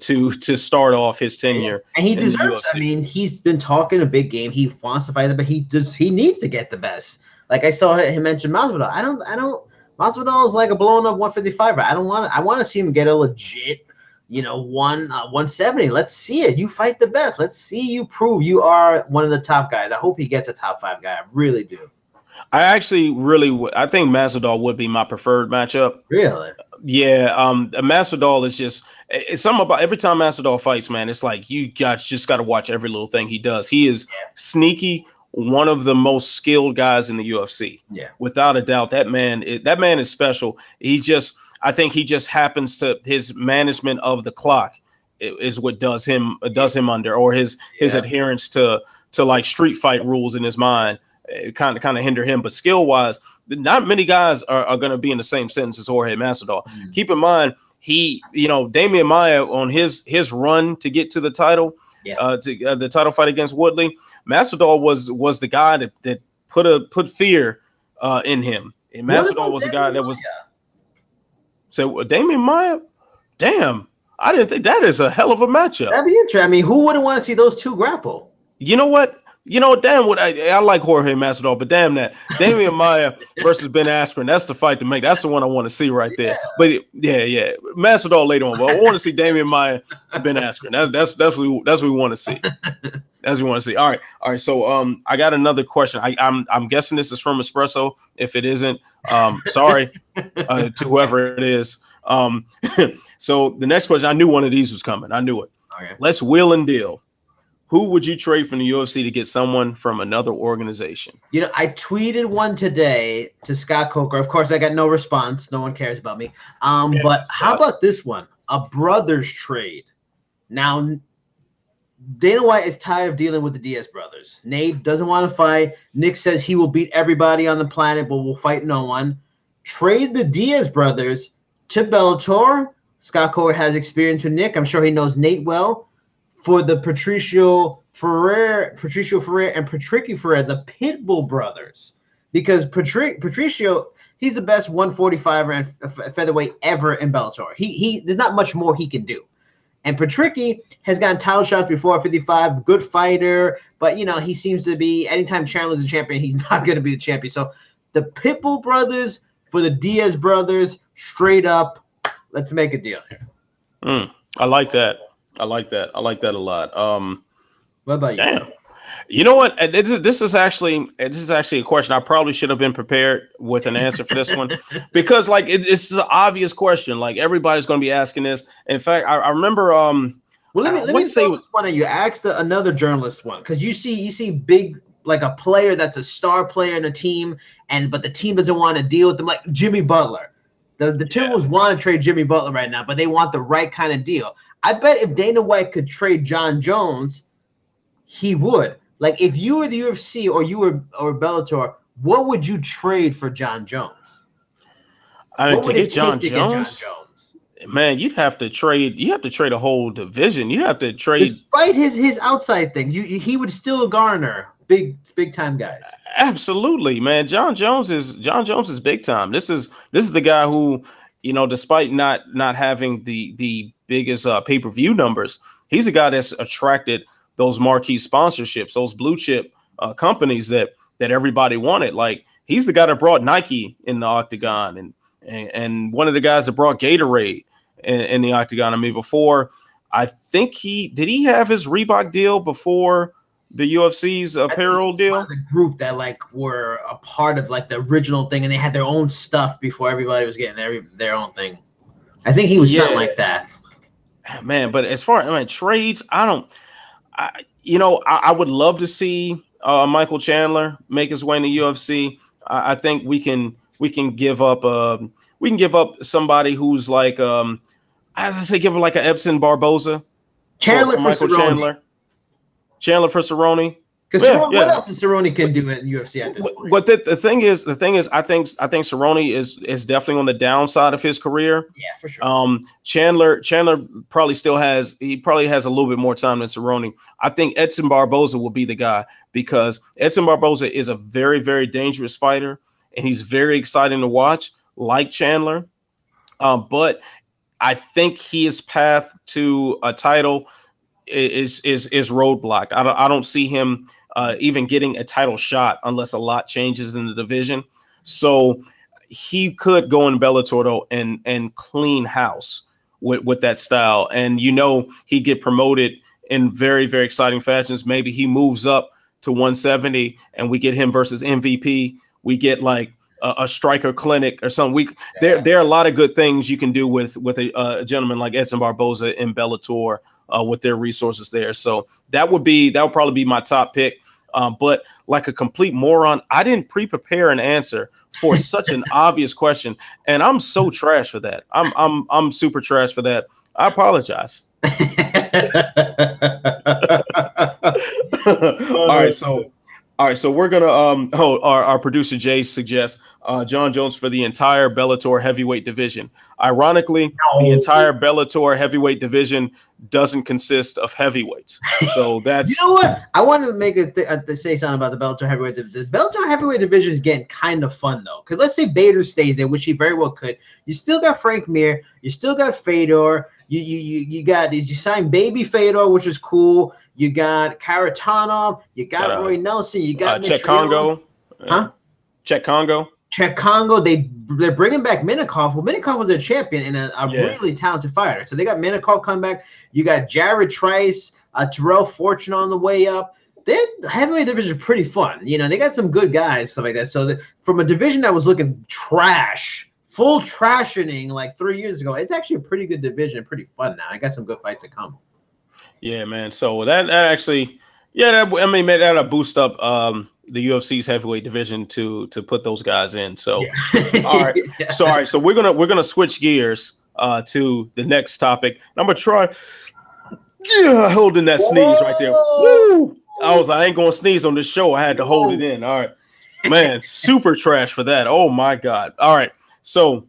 to start off his tenure. And he deserves. I mean, he's been talking a big game. He wants to fight, but he needs to get the best. Like I saw him mention Masvidal. I don't. Masvidal is like a blown up 155er. I want to see him get a legit 170. Let's see it. You fight the best. Let's see you prove you are one of the top guys. I hope he gets a top 5 guy. I really do. I actually I think Masvidal would be my preferred matchup. Really? Yeah, Masvidal is just it's something about every time Masvidal fights, man. It's like you just got to watch every little thing he does. He is sneaky, one of the most skilled guys in the UFC. Yeah, Without a doubt, that man is special. I think he just happens to his management of the clock is what does him under, or his adherence to like street fight rules in his mind. It kind of hinder him, but skill wise, not many guys are going to be in the same sentence as Jorge Masvidal. Keep in mind, Damian Maia on his run to get to the title, the title fight against Woodley, Masvidal was the guy that put fear in him. And Masvidal was a guy that was. So Damian Maia, damn, I didn't think that is a hell of a matchup. That'd be interesting. I mean, who wouldn't want to see those two grapple? You know what? Damn what I like Jorge Masvidal, but damn that Damian Maia versus Ben Askren. That's the fight to make. That's the one I want to see right there. But yeah, Masvidal later on. But I want to see Damian Maia, Ben Askren. That's what we want to see. That's what we want to see. All right. So I got another question. I'm guessing this is from Espresso. If it isn't, sorry to whoever it is. So the next question, I knew one of these was coming. I knew it. Okay. Let's wheel and deal. Who would you trade from the UFC to get someone from another organization? I tweeted one today to Scott Coker. Of course, I got no response. No one cares about me. But how about this one? A brothers trade. Now, Dana White is tired of dealing with the Diaz brothers. Nate doesn't want to fight. Nick says he will beat everybody on the planet, but will fight no one. Trade the Diaz brothers to Bellator. Scott Coker has experience with Nick. I'm sure he knows Nate well. For the Patricio Ferrer and Patricky Ferrer, the Pitbull brothers. Because Patricio, he's the best 145er and featherweight ever in Bellator. There's not much more he can do. And Patricky has gotten title shots before at 55, good fighter, but he seems to be, anytime Chandler's a champion, he's not going to be the champion. So the Pitbull brothers for the Diaz brothers, straight up, let's make a deal here. I like that. I like that a lot. What about you? Damn. You know what? This is actually a question. I probably should have been prepared with an answer for this one because it's the obvious question. Like everybody's going to be asking this. In fact, I remember. Well, let me say this one. You asked another journalist one because you see big, like a player that's a star player in a team, but the team doesn't want to deal with them, like Jimmy Butler. The Timberwolves want to trade Jimmy Butler right now, but they want the right kind of deal. I bet if Dana White could trade John Jones, he would. Like if you were the UFC or Bellator, what would you trade for John Jones? To get John Jones, man, you'd have to trade. You have to trade a whole division. You have to trade, despite his outside thing. He would still garner big time guys. Absolutely, man. John Jones is big time. This is the guy who, despite not having the biggest pay-per-view numbers, he's a guy that's attracted those marquee sponsorships, those blue chip companies that everybody wanted. Like he's the guy that brought Nike in the octagon and one of the guys that brought Gatorade in the octagon. I mean, before, I think did he have his Reebok deal before the UFC's apparel deal? The group that were a part of the original thing, and they had their own stuff before everybody was getting their own thing. I think he was something like that. Man, but as far as trades, I would love to see Michael Chandler make his way in the UFC. I think we can give up somebody who's like give him like an Epson Barboza. Chandler for Michael Cerrone. Chandler for Cerrone. Because what else is Cerrone can do in UFC at this point? But the thing is, I think Cerrone is definitely on the downside of his career. Yeah, for sure. Chandler probably has a little bit more time than Cerrone. I think Edson Barboza will be the guy because Edson Barboza is a very, very dangerous fighter and he's very exciting to watch, like Chandler. But I think his path to a title is roadblocked. I don't see him even getting a title shot unless a lot changes in the division. So he could go in Bellator though and clean house with that style. And he'd get promoted in very, very exciting fashions. Maybe he moves up to 170 and we get him versus MVP. We get like a striker clinic or something. There are a lot of good things you can do with a gentleman like Edson Barboza in Bellator with their resources there. So that would probably be my top pick. But like a complete moron, I didn't prepare an answer for such an obvious question, and I'm so trash for that. I'm super trash for that. I apologize. All right, so we're gonna our producer Jay suggests John Jones for the entire Bellator heavyweight division. Ironically, the entire Bellator heavyweight division doesn't consist of heavyweights. So that's you know what? I want to make say something about the Bellator heavyweight division. The Bellator heavyweight division is getting kind of fun though, because let's say Bader stays there, which he very well could. You still got Frank Mir, you still got Fedor. You got these. You signed Baby Fedor, which is cool. You got Karatanov. You got Roy Nelson. You got Czech Congo. Czech Congo. Czech Congo. They're bringing back Minikov. Well, Minikov was a champion and a really talented fighter. So they got Minikov coming back. You got Jared Trice, Terrell Fortune on the way up. Their heavyweight division is pretty fun. You know, they got some good guys, stuff like that. So from a division that was looking trash. Full trashing like 3 years ago. It's actually a pretty good division, pretty fun now. I got some good fights to come. Yeah, man. So that actually, that'll boost up the UFC's heavyweight division to put those guys in. So, all right. So we're gonna switch gears to the next topic. I'm gonna try holding that sneeze right there. Woo! I was like, I ain't gonna sneeze on this show. I had to hold it in. All right, man. Super trash for that. Oh my god. All right. So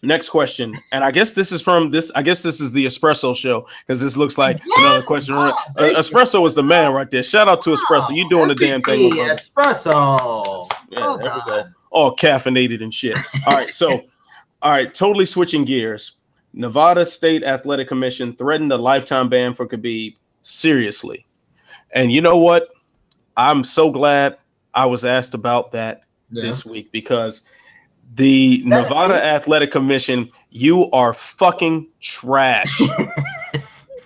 next question, and I guess this is the Espresso show because this looks like another question. Espresso is the man right there. Shout out to Espresso. You doing the damn thing. Espresso. Yeah, there we go. All caffeinated and shit. All right. Totally switching gears. Nevada State Athletic Commission threatened a lifetime ban for Khabib. Seriously. And you know what? I'm so glad I was asked about that this week because the Nevada Athletic Commission, you are fucking trash.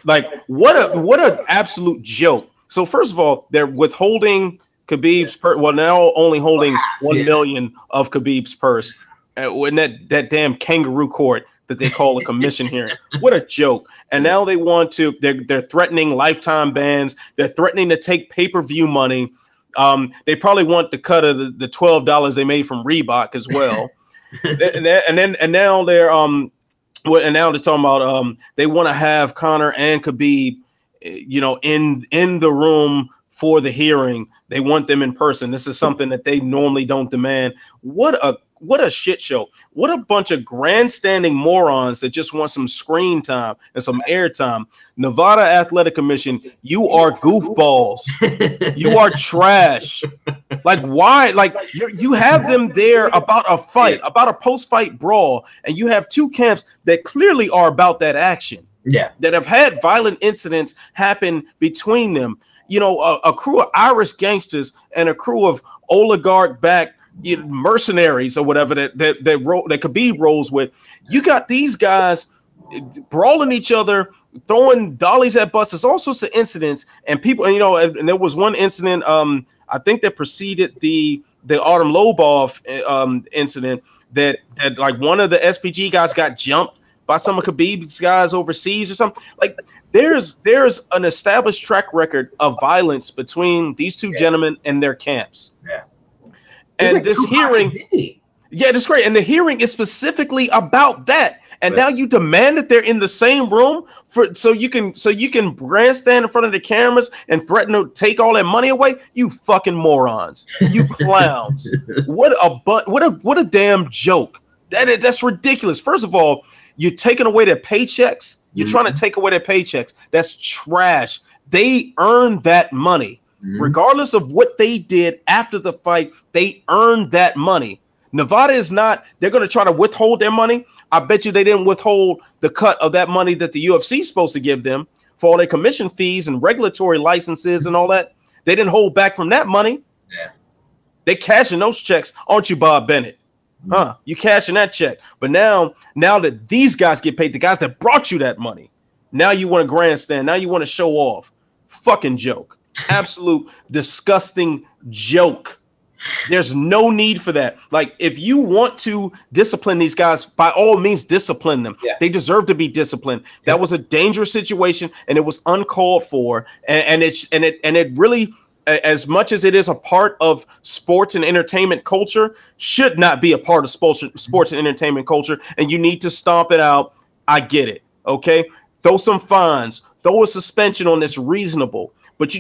Like, what an absolute joke. So first of all, they're withholding Khabib's now only holding 1 million of Khabib's purse. In that damn kangaroo court that they call a commission hearing. What a joke. And now they want to, they're threatening lifetime bans. They're threatening to take pay-per-view money. They probably want the cut of the $12 they made from Reebok as well. and now they're talking about they want to have Conor and Khabib, in the room for the hearing. They want them in person. This is something that they normally don't demand. What a shit show. What a bunch of grandstanding morons that just want some screen time and some airtime. Nevada Athletic Commission, you are goofballs. You are trash. Like, why? Like, you have them there about a fight, about a post-fight brawl, and you have two camps that clearly are about that action. Yeah. That have had violent incidents happen between them. A crew of Irish gangsters and a crew of oligarch-backed mercenaries or whatever that Khabib rolls with. You got these guys brawling each other, throwing dollies at buses, all sorts of incidents, and people. And there was one incident. I think that preceded the Artem Lobov incident that like one of the SPG guys got jumped by some of Khabib's guys overseas or something. Like there's an established track record of violence between these two gentlemen and their camps. Yeah. And this hearing, that's great. And the hearing is specifically about that. And now you demand that they're in the same room so you can grandstand in front of the cameras and threaten to take all that money away. You fucking morons, you clowns! What a damn joke! That's ridiculous. First of all, you're taking away their paychecks. You're trying to take away their paychecks. That's trash. They earned that money. Regardless of what they did after the fight, they earned that money. Nevada is not, they're going to try to withhold their money. I bet you they didn't withhold the cut of that money that the UFC is supposed to give them for all their commission fees and regulatory licenses and all that. They didn't hold back from that money. Yeah. They cashing those checks, aren't you, Bob Bennett? Huh? You cashing that check. But now that these guys get paid, the guys that brought you that money, now you want to grandstand. Now you want to show off. Fucking joke. Absolute disgusting joke. There's no need for that. Like, if you want to discipline these guys, by all means, discipline them. Yeah. They deserve to be disciplined. That was a dangerous situation, and it was uncalled for. And it really, as much as it is a part of sports and entertainment culture, should not be a part of sports and entertainment culture. And you need to stomp it out. I get it. Okay, throw some fines, throw a suspension on this reasonable. But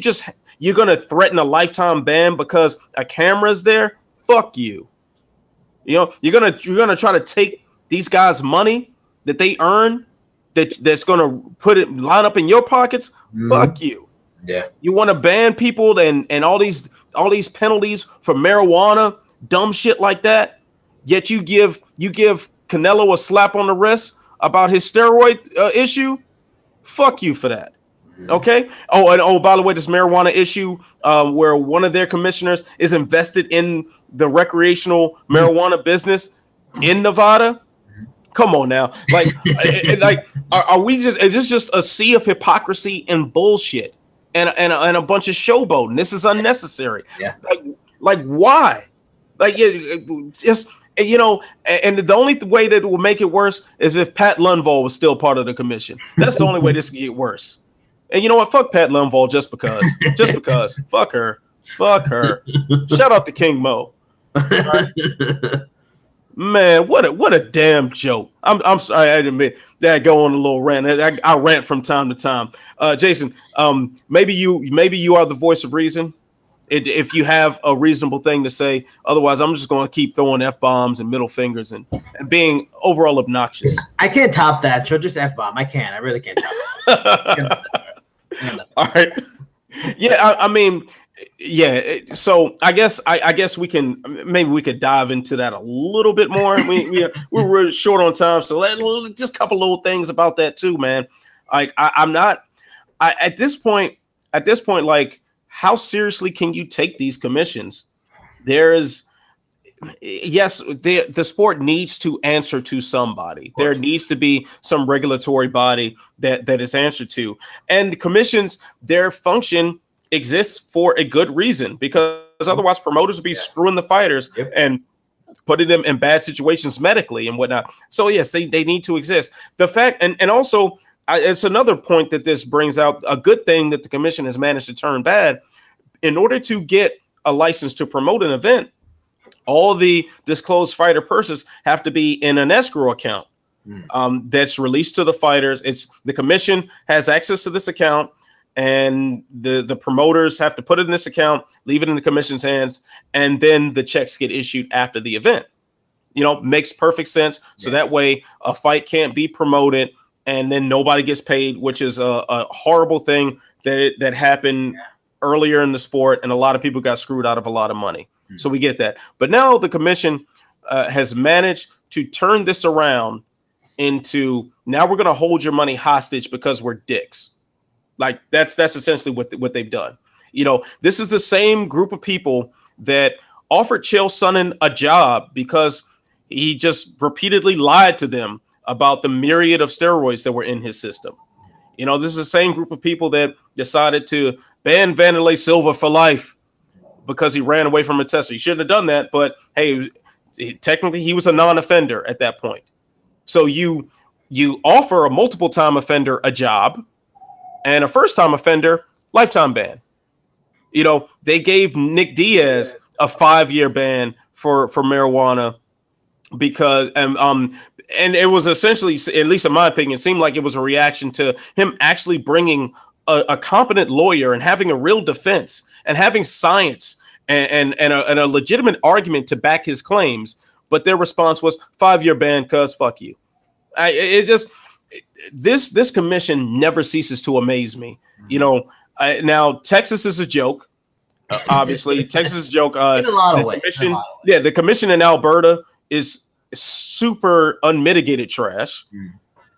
you're going to threaten a lifetime ban because a camera's there? Fuck you. You know, you're going to try to take these guys' money that they earn that's going to line up in your pockets? Fuck you. Yeah. You want to ban people and all these penalties for marijuana, dumb shit like that? Yet you give Canelo a slap on the wrist about his steroid issue? Fuck you for that. Okay. Oh, by the way, this marijuana issue, where one of their commissioners is invested in the recreational marijuana business in Nevada. Come on now, are we just? Is this just a sea of hypocrisy and bullshit and a bunch of showboating? This is unnecessary. Yeah. Like why? Like, just. And the only way that it will make it worse is if Pat Lundvall was still part of the commission. That's the only way this can get worse. And you know what? Fuck Pat Lundvall just because. Fuck her. Shout out to King Mo. Right? Man, what a damn joke. I'm sorry, I admit that I go on a little rant. I rant from time to time. Jason, maybe you are the voice of reason. If you have a reasonable thing to say, otherwise I'm just going to keep throwing F-bombs and middle fingers and being overall obnoxious. I can't top that. So just F-bomb. I can't. I really can't top that. All right. Yeah, I mean, yeah. So I guess we could dive into that a little bit more. We're short on time, so just a couple little things about that too, man. Like at this point, like, how seriously can you take these commissions? The sport needs to answer to somebody. There needs to be some regulatory body that is answered to. And the commissions, their function exists for a good reason, because otherwise promoters would be screwing the fighters and putting them in bad situations medically and whatnot. So yes, they need to exist. The fact, and also, it's another point that this brings out, a good thing that the commission has managed to turn bad. In order to get a license to promote an event, all the disclosed fighter purses have to be in an escrow account that's released to the fighters. The commission has access to this account, and the promoters have to put it in this account, leave it in the commission's hands, and then the checks get issued after the event. Makes perfect sense. So that way a fight can't be promoted and then nobody gets paid, which is a horrible thing that happened earlier in the sport, and a lot of people got screwed out of a lot of money. So we get that. But now the commission has managed to turn this around into, now we're going to hold your money hostage because we're dicks. Like, that's essentially what they've done. This is the same group of people that offered Chael Sonnen a job because he just repeatedly lied to them about the myriad of steroids that were in his system. This is the same group of people that decided to ban Vanderlei Silva for life because he ran away from a tester. He shouldn't have done that, but hey, technically he was a non-offender at that point. So you offer a multiple-time offender a job and a first-time offender lifetime ban. They gave Nick Diaz a 5-year ban for marijuana because and it was essentially, at least in my opinion, it seemed like it was a reaction to him actually bringing a competent lawyer and having a real defense and having science and a legitimate argument to back his claims. But their response was 5-year ban, cuz fuck you. This commission never ceases to amaze me. Now Texas is a joke. Obviously, Texas is a joke. In a lot of ways. Yeah, the commission in Alberta is super unmitigated trash,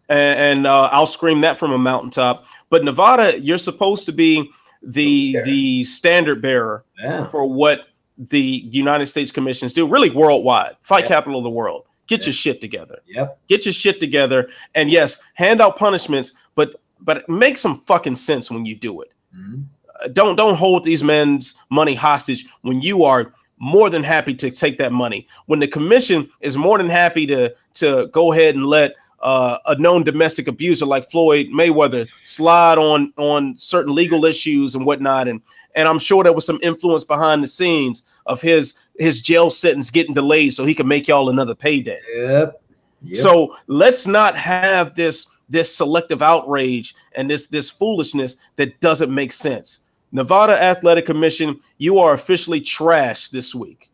and I'll scream that from a mountaintop. But Nevada, you're supposed to be the standard bearer for what the United States commissions do, really worldwide. Fight capital of the world. Get your shit together. Get your shit together, and yes, hand out punishments, but make some fucking sense when you do it. Don't hold these men's money hostage when you are more than happy to take that money. When the commission is more than happy to go ahead and let a known domestic abuser like Floyd Mayweather slide on certain legal issues and whatnot, and I'm sure there was some influence behind the scenes of his jail sentence getting delayed so he can make y'all another payday. Yep. So let's not have this selective outrage and this foolishness that doesn't make sense. Nevada Athletic Commission, you are officially trashed this week,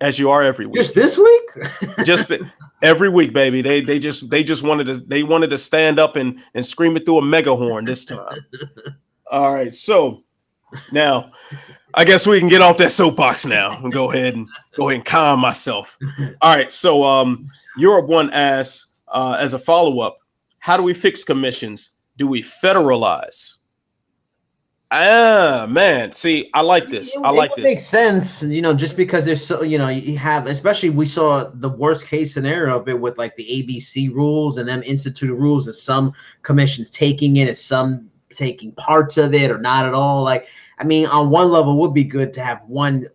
as you are every week. Just this week? Just every week, baby. They just wanted to stand up and scream it through a megahorn this time. All right, so now I guess we can get off that soapbox now and go ahead and calm myself. All right, so Europe One asks as a follow-up, how do we fix commissions? Do we federalize? Man, see, I like this. It makes sense, just because there's so, you have, especially we saw the worst case scenario of it with like the ABC rules and them instituted rules, and some commissions taking it, and some taking parts of it or not at all. Like, I mean, on one level, it would be good to have one,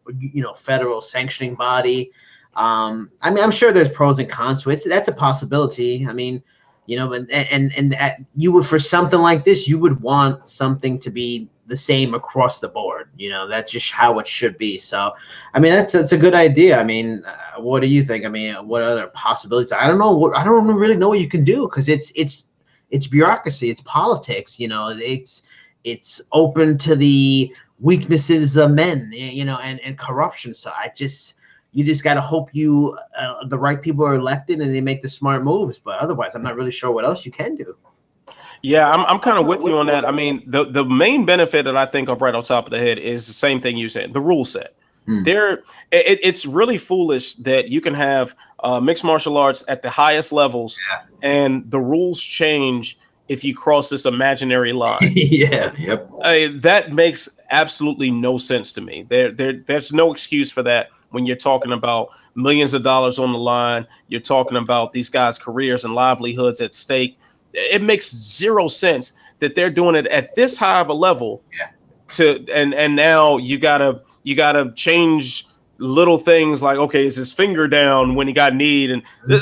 federal sanctioning body. I mean, I'm sure there's pros and cons to it. That's a possibility. I mean, and you would, for something like this, you would want something to be the same across the board. That's just how it should be. So, I mean, that's a good idea. I mean, what do you think? I mean, what other possibilities? I don't know. I don't really know what you can do, because it's bureaucracy, it's politics. It's open to the weaknesses of men, and corruption. So you just got to hope the right people are elected and they make the smart moves. But otherwise, I'm not really sure what else you can do. Yeah, I'm kind of with you on that. I mean, the main benefit that I think of right on top of the head is the same thing you said, the rule set. It's really foolish that you can have mixed martial arts at the highest levels, and the rules change if you cross this imaginary line. Yeah, yep. That makes absolutely no sense to me. There's no excuse for that when you're talking about millions of dollars on the line. You're talking about these guys' careers and livelihoods at stake. It makes zero sense that they're doing it at this high of a level. And now you gotta change little things like, okay, is his finger down when he got kneed, and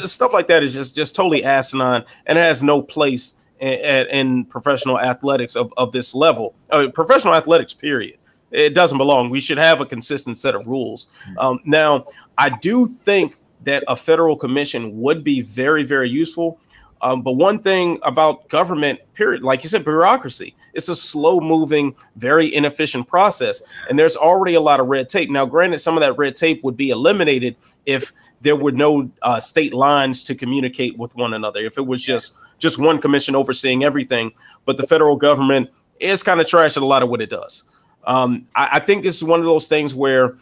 stuff like that is just totally asinine, and it has no place in professional athletics of this level. Professional athletics, period. It doesn't belong. We should have a consistent set of rules. Now, I do think that a federal commission would be very, very useful. But one thing about government, period, like you said, bureaucracy, it's a slow moving, very inefficient process. And there's already a lot of red tape. Now, granted, some of that red tape would be eliminated if there were no state lines to communicate with one another, if it was just one commission overseeing everything. But the federal government is kind of trash at a lot of what it does. I think this is one of those things where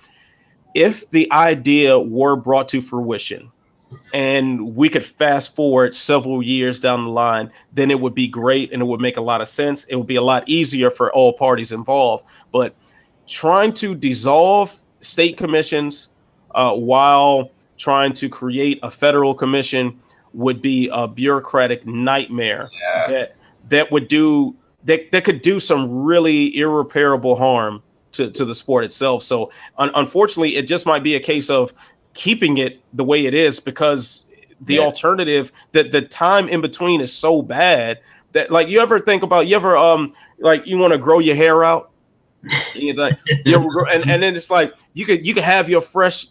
if the idea were brought to fruition, and we could fast forward several years down the line, then it would be great and it would make a lot of sense. It would be a lot easier for all parties involved. But trying to dissolve state commissions while trying to create a federal commission would be a bureaucratic nightmare that could do some really irreparable harm to the sport itself. So unfortunately, it just might be a case of keeping it the way it is, because the alternative, that the time in between is so bad that, like, you ever like you want to grow your hair out, and then it's like you could have your fresh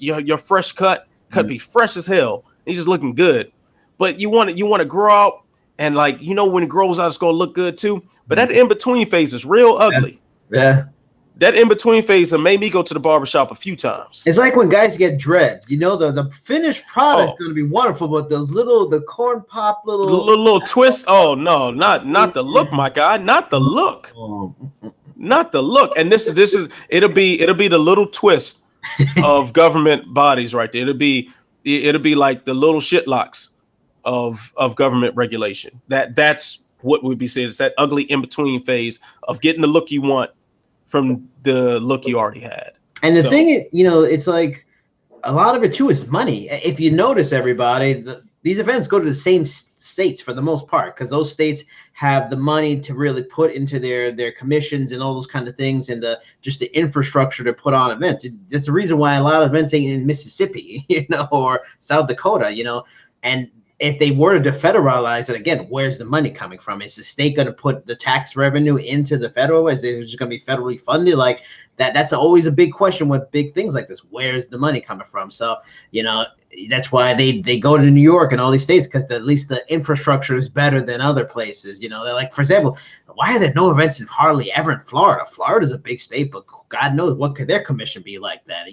cut be fresh as hell, he's just looking good, but you want to grow out, and like, when it grows out, it's going to look good too, but that in between phase is real ugly. That in-between phase made me go to the barbershop a few times. It's like when guys get dreads. The finished product is going to be wonderful, but the corn pop little twist. Oh no, not the look, my guy, not the look, not the look. And this is it'll be the little twist of government bodies right there. It'll be like the little shitlocks of government regulation. That's what we'd be saying. It's that ugly in-between phase of getting the look you want from the look you already had. And the thing is, it's like a lot of it too is money. If you notice, everybody, these events go to the same states for the most part, because those states have the money to really put into their commissions and all those kind of things, and just the infrastructure to put on events. That's the reason why a lot of events ain't in Mississippi, or South Dakota, and if they were to federalize it again, where's the money coming from? Is the state going to put the tax revenue into the federal? Is it just going to be federally funded? Like that's always a big question with big things like this. Where's the money coming from? So, that's why they go to New York and all these states, because at least the infrastructure is better than other places. They're like, for example, why are there no events in hardly ever in Florida? Florida's a big state, but God knows what could their commission be like that,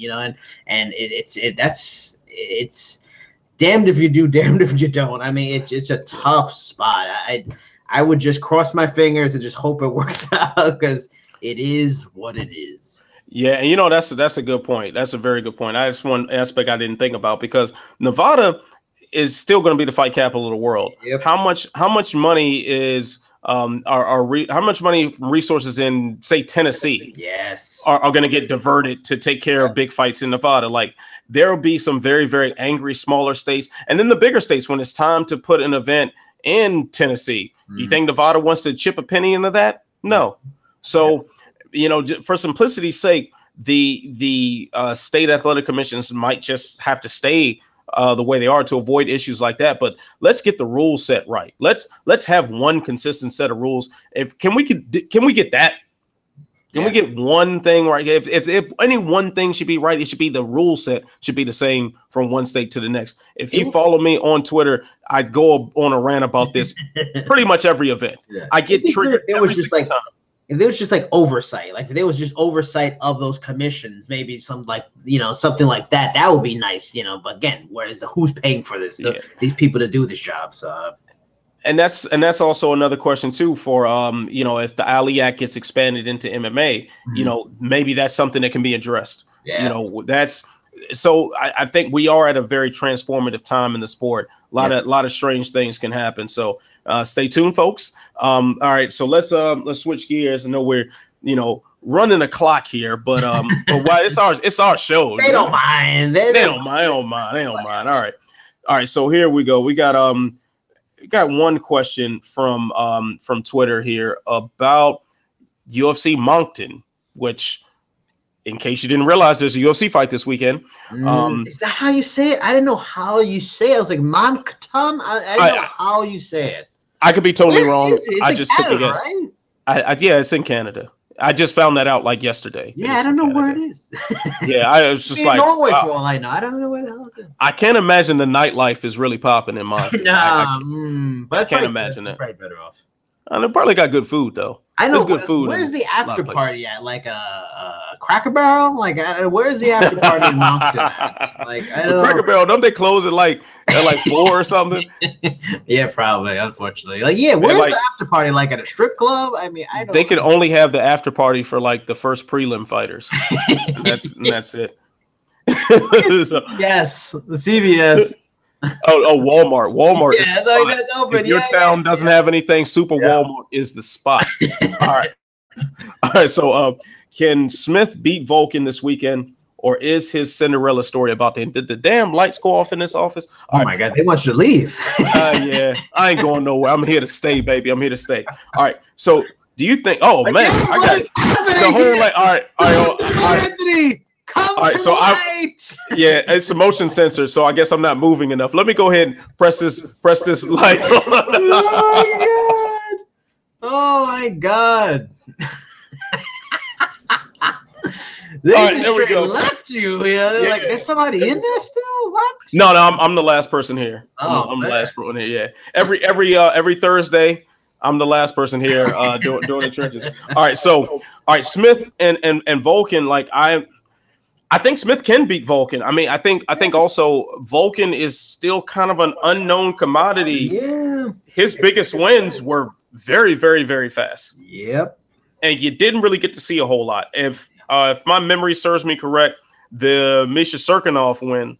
and it's damned if you do, damned if you don't. I mean, it's a tough spot. I would just cross my fingers and just hope it works out, because it is what it is. Yeah, and that's a good point. That's a very good point. That's one aspect I didn't think about, because Nevada is still going to be the fight capital of the world. Yep. How much money is how much money resources in, say, Tennessee are going to get diverted to take care of big fights in Nevada? Like, there will be some very, very angry smaller states, and then the bigger states when it's time to put an event in Tennessee. You think Nevada wants to chip a penny into that? No. So, for simplicity's sake, the state athletic commissions might just have to stay the way they are to avoid issues like that. But let's get the rules set right. Let's have one consistent set of rules. Can we get that? Can we get one thing right? If any one thing should be right, it should be the rule set should be the same from one state to the next. If you follow me on Twitter, I go on a rant about this pretty much every event. Yeah. I get triggered. It was just like time. If there was just like oversight, like if there was just oversight of those commissions, maybe some something like that, that would be nice, But again, who's paying for this? These people to do this job. So, and that's also another question too for if the Ali Act gets expanded into MMA, maybe that's something that can be addressed. Yeah. So I think we are at a very transformative time in the sport. A lot of strange things can happen. So stay tuned, folks. All right, so let's switch gears. I know we're running the clock here, but why it's our show. They don't mind. They don't mind. All right. So here we go. We got one question from Twitter here about UFC Moncton, which, in case you didn't realize, there's a UFC fight this weekend. Is that how you say it? I didn't know how you say it. I was like, Moncton? I didn't know how you say it. I could be totally wrong. I just took a guess. Right? Yeah, it's in Canada. I just found that out like yesterday. Yeah, I don't know where it is. Yeah, I was just like, Norway for all I know. I don't know where the hell it is. I can't imagine the nightlife is really popping in Moncton. But I can't imagine that. Probably better off. They probably got good food though. I know. There's good food. Where's the after party at? Like a Cracker Barrel? Like, where's the after party in Moncton at? Like, I don't know. Cracker Barrel, don't they close at like 4 or something? Yeah, probably. Unfortunately, where's the after party? Like at a strip club? I mean, I don't. They can only have the after party for like the first prelim fighters. That's it. So, yes, the CVS. Walmart. Walmart is the spot. That's open. If your town doesn't have anything, Super Walmart is the spot. All right. So, can Smith beat Vulcan this weekend, or is his Cinderella story about to end? Did the damn lights go off in this office? My God, they want you to leave. Yeah, I ain't going nowhere. I'm here to stay, baby. I'm here to stay. All right. So, do you think? Oh man, I got the whole like. All right. Anthony. All right, so it's a motion sensor, so I guess I'm not moving enough. Let me go ahead and press this light. Oh my God. They left you. Like there's somebody in there still. What? No, I'm the last person here. I'm the last person here. Yeah, every Thursday, I'm the last person here doing the trenches. All right, Smith and Vulcan. Like I think Smith can beat Vulcan. I mean, I think also Vulcan is still kind of an unknown commodity. Yeah. His biggest wins were very, very, very fast. Yep. And you didn't really get to see a whole lot. If my memory serves me correct, the Misha Serkinov win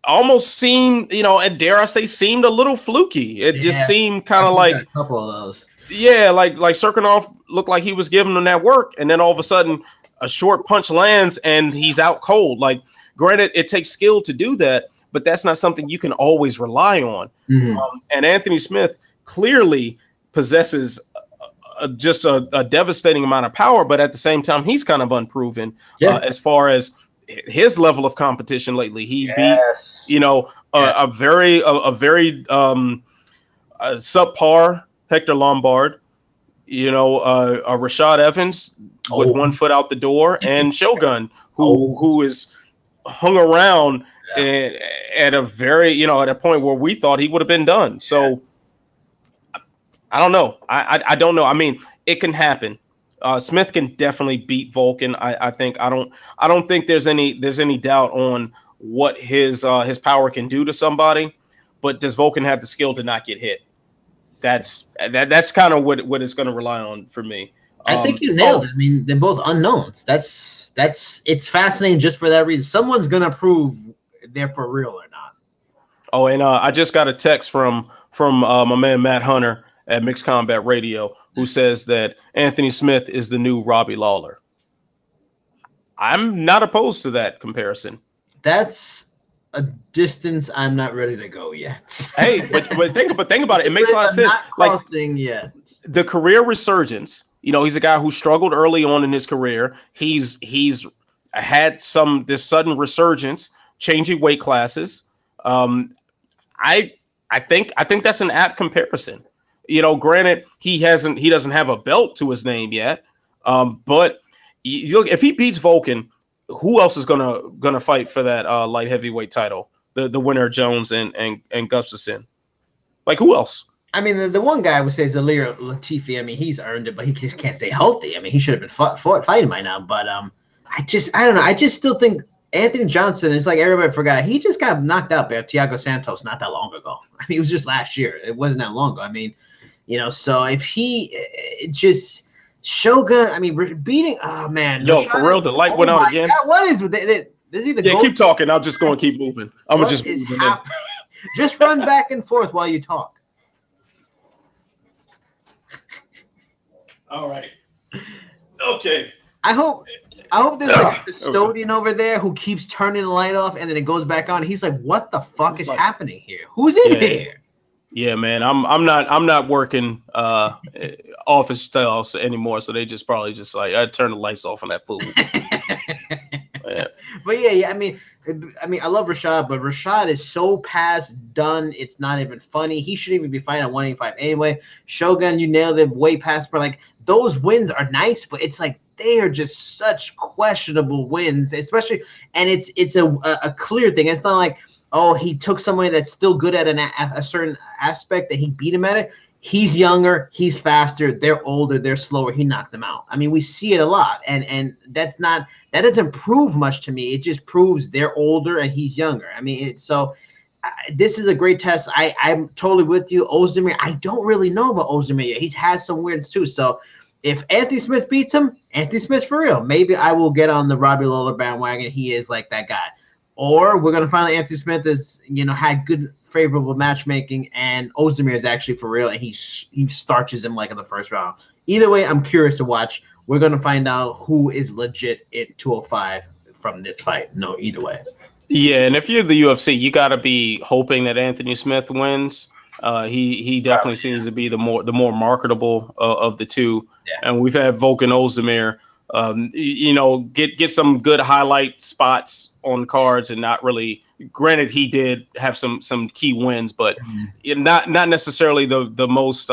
almost seemed, and dare I say, seemed a little fluky. It just seemed kind of like a couple of those. Yeah, like Serkinov looked like he was giving them that work, and then all of a sudden a short punch lands and he's out cold. Like, granted, it takes skill to do that, but that's not something you can always rely on. Mhm. And Anthony Smith clearly possesses just a devastating amount of power, but at the same time, he's kind of unproven as far as his level of competition lately. He beat, a very subpar Hector Lombard, a Rashad Evans with 1 foot out the door, and Shogun, who is hung around at a very, at a point where we thought he would have been done. So I don't know. I don't know. I mean, it can happen. Smith can definitely beat Vulcan. I think I don't think there's any doubt on what his power can do to somebody, but does Vulcan have the skill to not get hit? That's kind of what it's going to rely on for me. I think you nailed it. I mean, they're both unknowns. It's fascinating just for that reason. Someone's going to prove they're for real or not. Oh, and I just got a text from my man Matt Hunter at Mixed Combat Radio, who says that Anthony Smith is the new Robbie Lawler. I'm not opposed to that comparison. That's a distance I'm not ready to go yet. Hey, but think about it. It makes a lot of sense. Like yet. The career resurgence. He's a guy who struggled early on in his career. He's had this sudden resurgence, changing weight classes. I think that's an apt comparison. Granted, he doesn't have a belt to his name yet. But look, if he beats Vulcan, who else is gonna fight for that light heavyweight title? The winner, Jones and Gustafsson. Like, who else? I mean, the one guy I would say is Alir Latifi. I mean, he's earned it, but he just can't stay healthy. I mean, he should have been fighting by now. But I don't know. I just still think Anthony Johnson is like everybody forgot. He just got knocked out by Thiago Santos not that long ago. I mean, it was just last year. It wasn't that long ago. I mean, so if he just Shogun, I mean, beating. Oh man, yo, for real, the light went out again. God, what is with it? Is he the keep talking. I'm just going to keep moving. I'm gonna just move just run back and forth while you talk. All right. Okay. I hope there's like a custodian over there who keeps turning the light off and then it goes back on. He's like, "What the fuck is happening here? Who's in here?" Yeah, man. I'm not working office styles anymore, so they just probably just like I turn the lights off on that food. Yeah. But yeah. I mean, I love Rashad, but Rashad is so past done. It's not even funny. He shouldn't even be fighting at 185 anyway. Shogun, you nailed it way past. But like those wins are nice, but it's like they are just such questionable wins, especially. And it's a clear thing. It's not like, oh, he took somebody that's still good at a certain aspect that he beat him at it. He's younger, he's faster, they're older, they're slower. He knocked them out. I mean, we see it a lot, and that doesn't prove much to me. It just proves they're older and he's younger. I mean, this is a great test. I'm totally with you, Ozdemir. I don't really know about Ozdemir yet. He's had some wins too. So if Anthony Smith beats him, Anthony Smith's for real. Maybe I will get on the Robbie Lawler bandwagon. He is like that guy. Or we're gonna find out Anthony Smith is, had good favorable matchmaking, and Ozdemir is actually for real, and he starches him like in the first round. Either way, I'm curious to watch. We're gonna find out who is legit at 205 from this fight. No, either way. Yeah, and if you're the UFC, you got to be hoping that Anthony Smith wins. He definitely seems to be the more marketable of the two. Yeah. And we've had Volkan Ozdemir. Get some good highlight spots on cards and not really. Granted, he did have some key wins, but not necessarily the most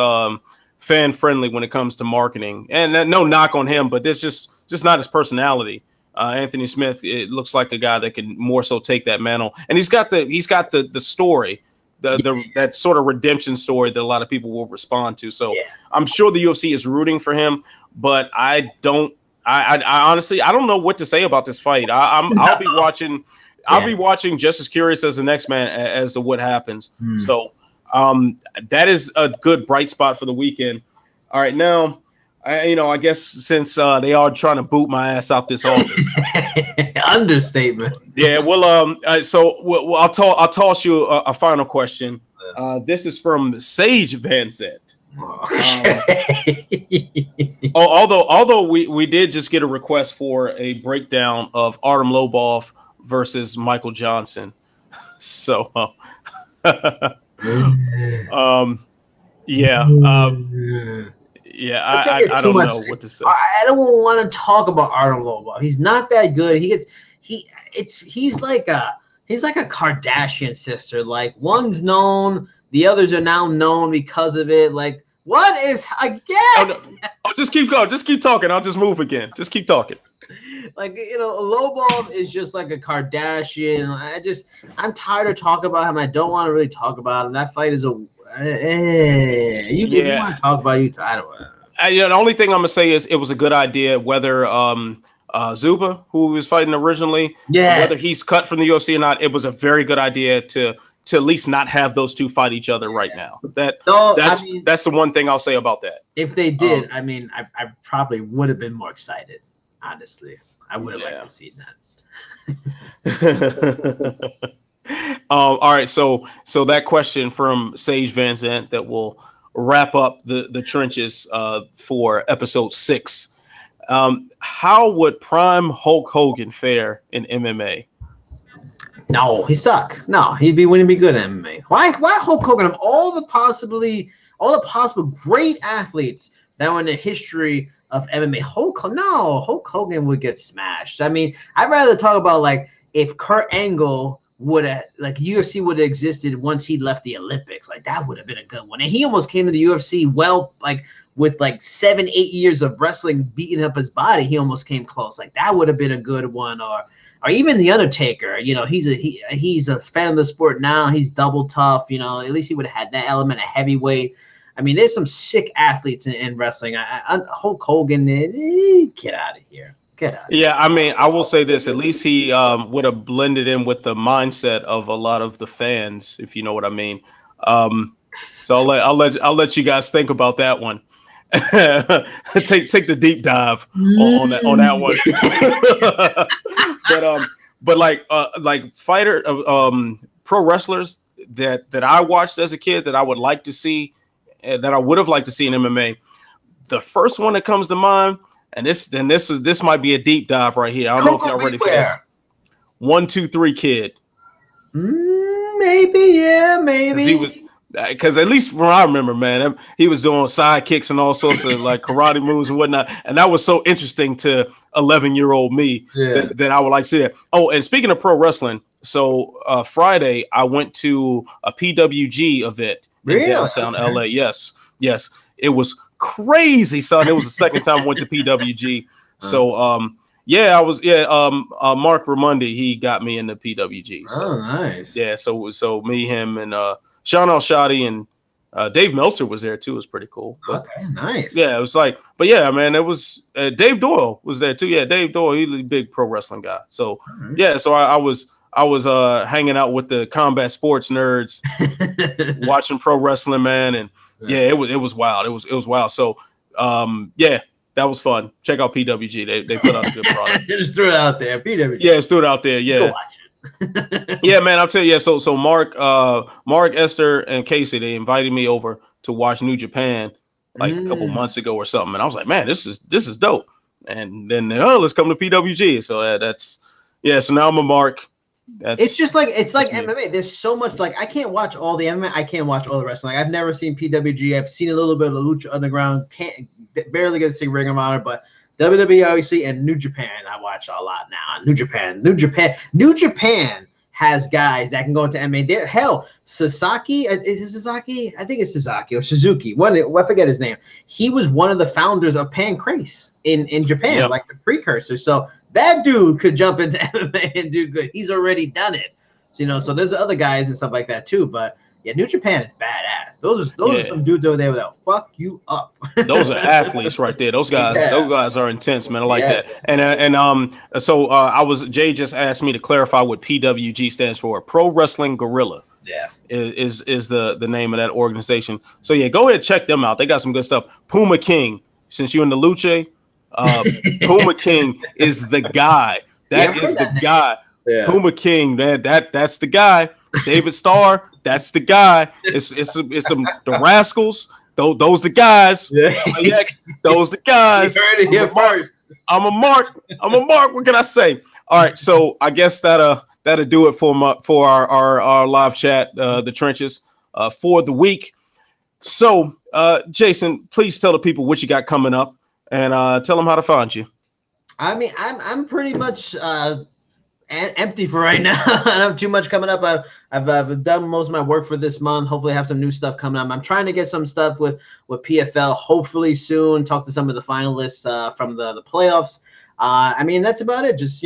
fan friendly when it comes to marketing. And no knock on him, but that's just not his personality. Anthony Smith, it looks like a guy that can more so take that mantle, and he's got the story, that sort of redemption story that a lot of people will respond to. So I'm sure the UFC is rooting for him, but I honestly, I don't know what to say about this fight. I'll be watching. I'll be watching just as curious as the next man as to what happens. So that is a good bright spot for the weekend. All right, now, I guess since they are trying to boot my ass out this office, understatement. Yeah, well, so I'll toss you a final question. This is from Sage Van Zant. Although we did just get a request for a breakdown of Artem Lobov versus Michael Johnson. So, yeah, yeah. I think it's I too don't much. know what to say. I don't want to talk about Arnold Lobov. He's not that good. He's like a Kardashian sister. Like one's known, the others are now known because of it. Like what is again? Oh, no. Oh, just keep going. Just keep talking. I'll just move again. Just keep talking. Like Lobov is just like a Kardashian. I'm tired of talking about him. I don't want to really talk about him. That fight is a. If you want to talk about I don't want to. The only thing I'm gonna say is it was a good idea. Whether Zuba, who was fighting originally, whether he's cut from the UFC or not, it was a very good idea to at least not have those two fight each other right now. That's the one thing I'll say about that. If they did, I probably would have been more excited. Honestly, I would have liked to see that. All right, so that question from Sage Van Zandt that will wrap up the trenches for episode 6. How would prime Hulk Hogan fare in MMA? No, he suck. No, wouldn't be good in MMA. Why Hulk Hogan of all the possible great athletes that were in the history of MMA? Hulk Hogan would get smashed. I mean, I'd rather talk about like if Kurt Angle would have UFC would have existed once he left the Olympics. Like that would have been a good one. And he almost came to the UFC with 7-8 years of wrestling beating up his body. He almost came close. Like that would have been a good one. Or even the Undertaker. He's a fan of the sport now. He's double tough. At least he would have had that element of heavyweight. I mean, there's some sick athletes in wrestling. Hulk Hogan, get out of here. Yeah, I mean, I will say this. At least he would have blended in with the mindset of a lot of the fans, if you know what I mean. So I'll let you guys think about that one. take the deep dive on that one. but like fighter pro wrestlers that I watched as a kid that I would like to see, that I would have liked to see in MMA. The first one that comes to mind. And this might be a deep dive right here. I don't know if y'all ready for this. 1, 2, 3 Kid. Maybe. Because at least from what I remember, man, he was doing side kicks and all sorts of like karate moves and whatnot. And that was so interesting to 11-year-old me that I would like to see that. Oh, and speaking of pro wrestling, so Friday I went to a PWG event in downtown LA. Yes. It was crazy, son. It was the second time I went to PWG. So I was Mark Ramundi, he got me into PWG. So, nice. Yeah, so me, him, and Sean Al-Shadi and Dave Meltzer was there too. It was pretty cool. But, okay, nice. Yeah, it was but yeah, man, it was Dave Doyle was there too. Yeah, Dave Doyle, he's a big pro wrestling guy. So so I was hanging out with the combat sports nerds, watching pro wrestling, man, and it was wild. It was wild. So that was fun. Check out PWG. They put out a good product. Just threw it out there. PWG. Yeah, just threw it out there. Yeah. Go watch it. Yeah, man. I'll tell you. Yeah. So Mark, Esther, and Casey, they invited me over to watch New Japan like a couple months ago or something, and I was like, man, this is dope. And then let's come to PWG. So that's So now I'm a Mark. It's like MMA. There's so much. Like I can't watch all the MMA. I can't watch all the wrestling. I've never seen PWG. I've seen a little bit of Lucha Underground. Barely get to see Ring of Honor, but WWE obviously and New Japan I watch a lot now. New Japan has guys that can go into MMA. Hell, Sasaki, is it Sasaki? I think it's Sasaki or Suzuki. I forget his name. He was one of the founders of Pancrase in Japan, like the precursor. So that dude could jump into MMA and do good. He's already done it. So there's other guys and stuff like that too. But yeah, New Japan is badass. Those are some dudes over there that'll fuck you up. Those are athletes right there. Those guys are intense, man. I like that. And so Jay just asked me to clarify what PWG stands for. Pro Wrestling Guerrilla. Yeah. Is the name of that organization. So yeah, go ahead, check them out. They got some good stuff. Puma King, since you're in the Lucha, Puma King is the guy. That is the guy. Yeah. Puma King, that's the guy. David Starr, that's the guy. It's some the Rascals. Those the guys. Those the guys. You heard it here first. I'm a Mark. What can I say? All right, so I guess that that'll do it for our live chat, the trenches, for the week. So, Jason, please tell the people what you got coming up, and tell them how to find you. I mean, I'm pretty much empty for right now. I don't have too much coming up. I've done most of my work for this month. Hopefully, I have some new stuff coming up. I'm trying to get some stuff with PFL. Hopefully soon. Talk to some of the finalists from the playoffs. I mean, that's about it. Just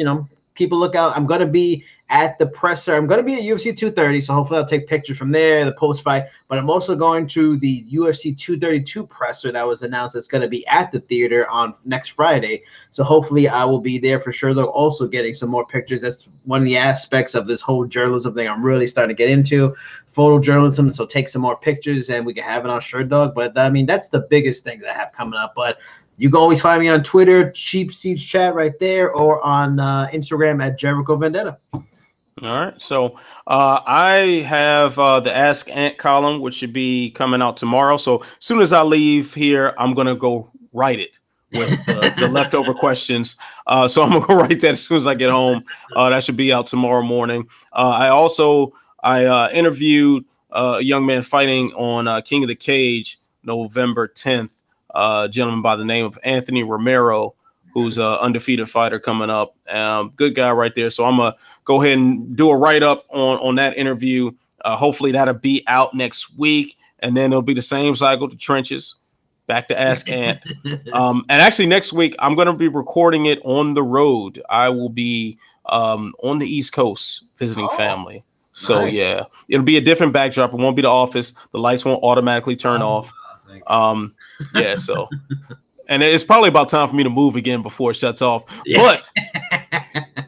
keep a lookout. I'm gonna be at the presser. I'm gonna be at UFC 230, so hopefully I'll take pictures from there, the post fight. But I'm also going to the UFC 232 presser that was announced. That's gonna be at the theater on next Friday. So hopefully I will be there for sure. They're also getting some more pictures. That's one of the aspects of this whole journalism thing I'm really starting to get into, photojournalism. So take some more pictures and we can have it on Sherdog. But I mean, that's the biggest thing that I have coming up. But you can always find me on Twitter, Cheap Seats Chat right there, or on Instagram at Jericho Vendetta. All right. So I have the Ask Ant column, which should be coming out tomorrow. So as soon as I leave here, I'm going to go write it with the leftover questions. So I'm going to go write that as soon as I get home. That should be out tomorrow morning. I interviewed a young man fighting on King of the Cage November 10th. Gentleman by the name of Anthony Romero, who's an undefeated fighter coming up. Good guy right there. So I'm going to go ahead and do a write-up on that interview. Hopefully that'll be out next week. And then it'll be the same cycle, the trenches, back to Ask Ant. And actually next week, I'm going to be recording it on the road. I will be on the East Coast visiting family. So, nice. Yeah, it'll be a different backdrop. It won't be the office. The lights won't automatically turn off. Yeah, so, and it's probably about time for me to move again before it shuts off. Yeah. But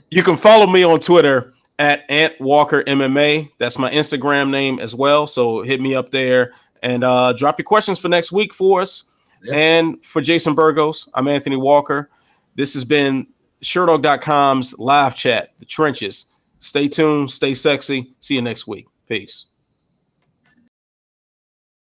you can follow me on Twitter at Ant Walker MMA. That's my Instagram name as well. So hit me up there and drop your questions for next week for us. Yeah. And for Jason Burgos, I'm Anthony Walker. This has been Sherdog.com's live chat, The Trenches. Stay tuned, stay sexy. See you next week. Peace.